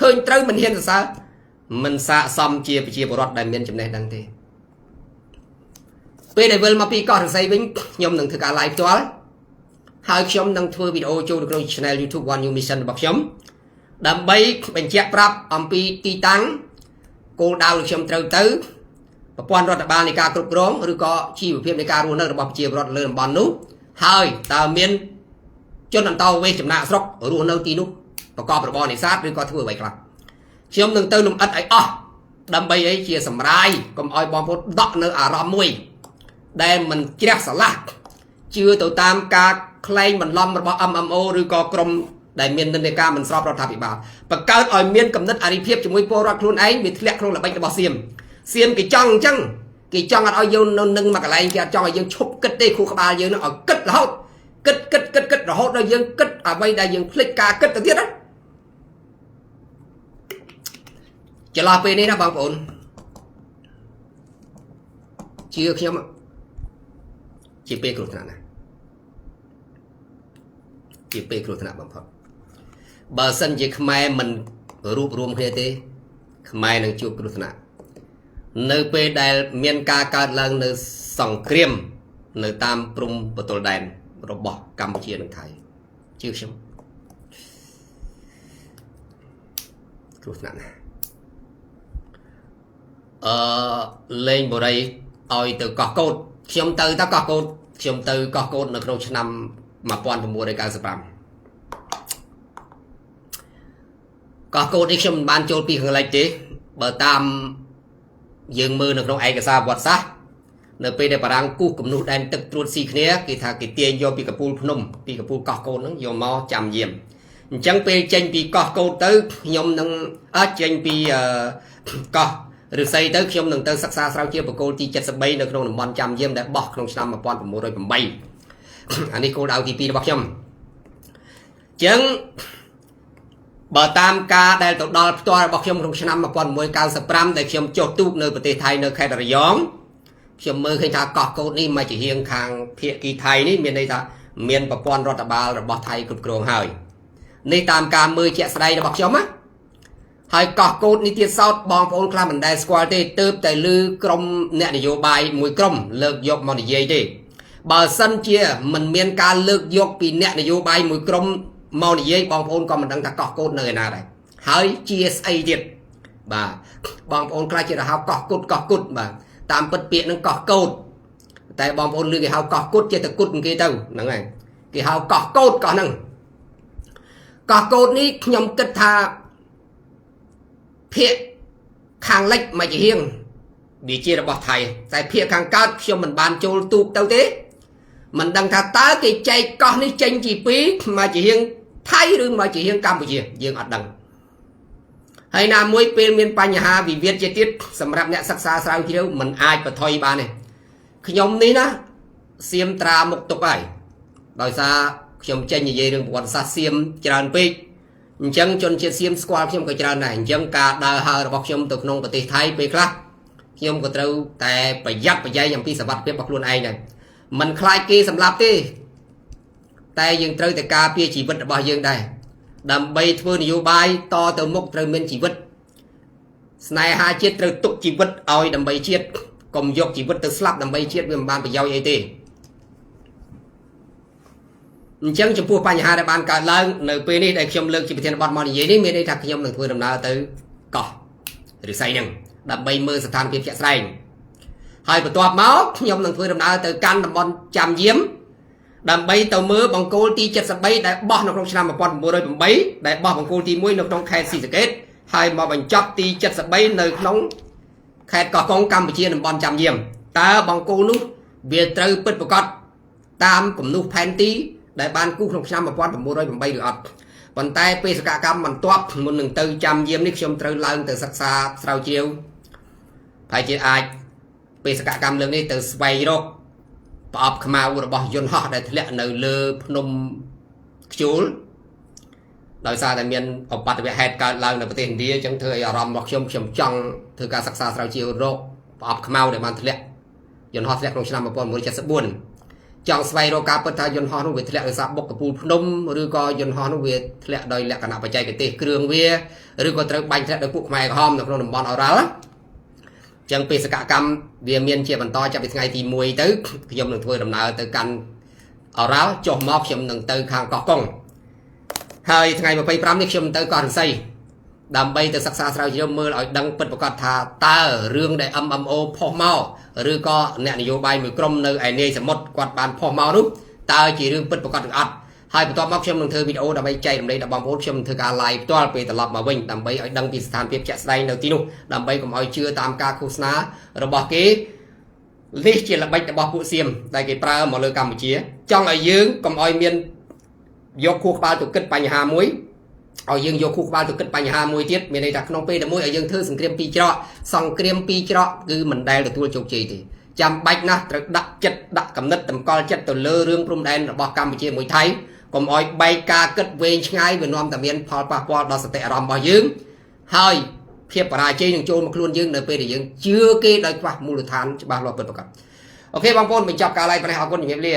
ឃើញត្រូវមិនហ៊ានសរសើរមិនស័ក្តិសមជាប្រជាពលរដ្ឋដែលមានចំណេះដឹងទេពេលដែលវិលមកពីកោះឫស្សីវិញខ្ញុំនឹងធ្វើការ live ផ្ទាល់ហើយខ្ញុំនឹងធ្វើវីដេអូចូលទៅក្នុង channel YouTube One New Mission របស់ខ្ញុំដើម្បីបញ្ជាក់ប្រាប់អំពីទីតាំងគោលដៅដែលខ្ញុំត្រូវទៅប្រព័ន្ធរដ្ឋបាលនៃការគ្រប់គ្រងឬក៏ជីវភាពនៃការរស់នៅរបស់ប្រជាពលរដ្ឋលើតំបន់នោះហើយតើមានជនអន្តោប្រវេសន៍ចំណាក់ស្រុករស់នៅទីនោះប្រកបរបរនេសាទឬក៏ធ្វើអ្វីខ្លះខ្ញុំនឹងទៅលំអិតឲ្យអស់ដើម្បីអីជាសម្រាយកុំឲ្យបងប្អូនដកនៅអារម្មណ៍មួយដែលមិនជ្រះស្រឡះជឿទៅតាមការក្លែងបន្លំរបស់ MMO ឬក៏ក្រុមដែលមាននិន្នាការមិនស្របរដ្ឋាភិបាលបង្កើតឲ្យមានគំនិតអរិភាពជាមួយពលរដ្ឋខ្លួនឯងវាធ្លាក់ក្នុងល្បិចរបស់សៀម xiêm cái trong ở dương nó nâng mà cái này kia trong ở dương chụp cất đi khu ba dương nó ở cất là hốt cất rồi hốt đây dương cất ở đây đây dương click ca cất tiết đó chờ lo về đây nó bằng ổn chưa khi mà chỉ pe cột này chỉ pe cột này bằng phật bờ sân chỉ khmer mình rụp rùm kia thế khmer đang chụp cột này nơi pe đại miền ca ca lần nơi sòng kriêm nơi tam prum bờ tàu đèn rồi bỏ Campuchia nước Thái chưa xong cột này lên bộ đây oi từ cỏ cột khiêm từ ta cỏ cột ở trong năm mà quan vào mùa đây cao sập cỏ cột đi khiêm ban châu pi hàng lệch thế bờ tam dương mưa ở trong ai cả xa vọt sát nơi pe để bà đang cu cầm nút đen tức truột xì khné kỳ thà kỳ tiền do pi cà pul phnom pi cà pul cỏ cột nó do mau chạm diệm chẳng pe tranh pi cỏ cột tới nhom nâng tranh pi cỏ rồi xây tới khi ông nâng tới sắc xa sao chia của cô ti chặt sập bay được trong một trăm diêm để bọc trong năm mà quan của một rồi cầm bay anh đi cô đào thì pi bọc nhom chứng bờ tam ca đây tụi đo toa bọc nhom trong năm mà quan môi cao sập ram để khi ông chốt tu nơiประเทศไทยnơi khai đại gióng khi ông mơ khi ta cọt cô đi mà chỉ hiền hàng thiện kỳ Thái ní miền đây ta miền bọc quan rót ba rồi bọc Thái cực cường hơi này tam ca mơ chẹt đây là bọc nhom á hai cọt cột ní tiết sau bong phong clam mình đại square thì từ tại lư krom nè để vô bài mùi krom lược dọc mòn để dây thì bờ sân chia mình miền ca lược dọc vì nè để vô bài mùi krom mòn để dây bong phong còn mình đang đặt cọt cột nơi nào đây hai chia say thiệt bà bong phong clam chia là hao cọt cột bà tam bật biển nó cọt cột tại bong phong lư cái hao cọt cột chia từ cột kia đâu nè này cái hao cọt cột còn nè cọt cột ní nhom kết tha phía khang lệch mà chỉ hiền vì chia là bọt thầy tại phía khang cao cho mình bàn châu tụ đâu thế mình đang thà tá cái chạy con đi tranh chỉ phí mà chỉ hiền thay đương mà chỉ hiền Campuchia dương ở đằng hay là mỗi bên miền Bắc nhà Hà vì Việt chi tiết sầm rạp nhẹ sắc xa sao chứ đâu mình ai mà thôi ba này khi nhóm ní đó xiêm tra một tục này đòi xa nhóm tranh như vậy đừng còn xa xiêm tràn pi chẳng chọn chiếc xiêm squat trong cái tràn này chẳng cả đời hơi bọc trong từ nông bờ Thái về khác nhưng có trâu tại phải giáp phải dây nhằm pi sản vật biết bọc luôn ai này mình khai kia sầm lạp đi tại dừng trâu tại ca pia chỉ vật bao dương đây đầm bay thưa nhiều bay to từ mốc trâu men chỉ vật này hai chiếc trâu tục chỉ vật oi đầm bay chiết cùng dọc chỉ vật từ slap đầm bay chiết bên ban phải giao it chẳng chụp pa nhà đại ban cả lần nơi bên này đại khiêm lương chỉ thiên bát mòn gì đấy bên đây thật khiêm lương thôi đầm nào tới cỏ rồi say nằng đầm bay mưa satan kia chạy say hai bữa toa máu khiêm lương thôi đầm nào tới can đầm bon chạm diếm đầm bay tàu mưa bằng cô ti chặt sập bay đại bỏ nó trong năm mà con mua đôi bằng bay đại bỏ bằng cô ti muối nó trong khe xì kết hai mà bằng chót ti chặt sập bay nơi nóng khe cỏ con Campuchia đầm bon chạm diếm ta bằng cô nút Việt trâu bứt vào cọt tam cũng nút panty đại ban cú trong năm mà quan bằng mua đôi bằng bay được ọt còn tay pe cả cam mình toát một nâng từ trăm diêm nick trong trâuឡើងtừ sắc xa sau chiều phải chỉ ai pe cả cam lương đi từ vay rồi bọp khmau rồi bỏ dồn họ để lẹ nơi lơ nôm chuối đời xa tại miền ở bát về hẹt cảឡើងនៅប្រទេសឥណ្ឌាចឹងធ្វើឲ្យអារម្មណ៍របស់ខ្ញុំចង់ធ្វើការសិក្សាស្រាវជ្រាវរកបបខ្មៅដែលបានធ្លាក់យន្តហោះធ្លាក់ក្នុងឆ្នាំ1974ចង់ស្វែងរកការពិតថាយន្តហោះនោះវាធ្លាក់ដោយសារបុកកពូលភ្នំឬក៏យន្តហោះនោះវាធ្លាក់ដោយលក្ខណៈបច្ចេកទេសគ្រឿងវាឬក៏ត្រូវបាញ់ធ្លាក់ដោយពួកខ្មែរក្រហមនៅក្នុងតំបន់អូរ៉ាល់ចឹងបេសកកម្មវាមានជាបន្តចាប់ពីថ្ងៃទី1ទៅខ្ញុំនឹងធ្វើដំណើរទៅកាន់អូរ៉ាល់ចុះមកខ្ញុំនឹងទៅខាងកោះកុងហើយថ្ងៃ25នេះខ្ញុំទៅកោះរំសីដើម្បីទៅសិក្សាស្រាវជ្រាវមើលឲ្យដឹងពិតប្រាកដថាតើរឿងដែល MMO ផុសមកឬក៏អ្នកនយោបាយមួយក្រុមនៅឯនាយសមុទ្រគាត់បានផុសមកនោះតើជារឿងពិតប្រាកដឬអត់ហើយបន្ទាប់មកខ្ញុំនឹងធ្វើវីដេអូដើម្បីចែករំលែកដល់បងប្អូនខ្ញុំនឹងធ្វើការ live ផ្ទាល់ពេលត្រឡប់មកវិញដើម្បីឲ្យដឹងពីស្ថានភាពជាក់ស្ដែងនៅទីនោះដើម្បីកុំឲ្យជឿតាមការឃោសនារបស់គេនេះជាល្បិចរបស់ពួកសៀមដែលគេប្រើមកលើកម្ពុជាចង់ឲ្យយើងកុំឲ្យមានយកខួរក្បាលទៅគិតបញ្ហាមួយ ឲ្យយើងយកគូក្បាលទៅគិតបញ្ហាមួយទៀតមានន័យថាក្នុងពេលតែមួយឲ្យយើងធ្វើសង្គ្រាមពីរច្រកសង្គ្រាមពីរច្រកគឺមិនដែលទទួលជោគជ័យទេចាំបាច់ណាស់ត្រូវដាក់ចិត្តដាក់កំណត់តម្កល់ចិត្តទៅលើរឿងព្រំដែនរបស់កម្ពុជាមួយថៃកុំឲ្យបែកការគិតវែងឆ្ងាយវានាំតែមានផលប៉ះពាល់ដល់សតិអារម្មណ៍របស់យើងហើយភាពបរាជ័យនឹងចូលមកខ្លួនយើងនៅពេលដែលយើងជឿគេដោយខ្វះមូលដ្ឋានច្បាស់លាស់ពិតប្រាកដអូខេបងប្អូនបញ្ចប់ការ live ប៉ុណ្ណេះអរគុណជំរាបលា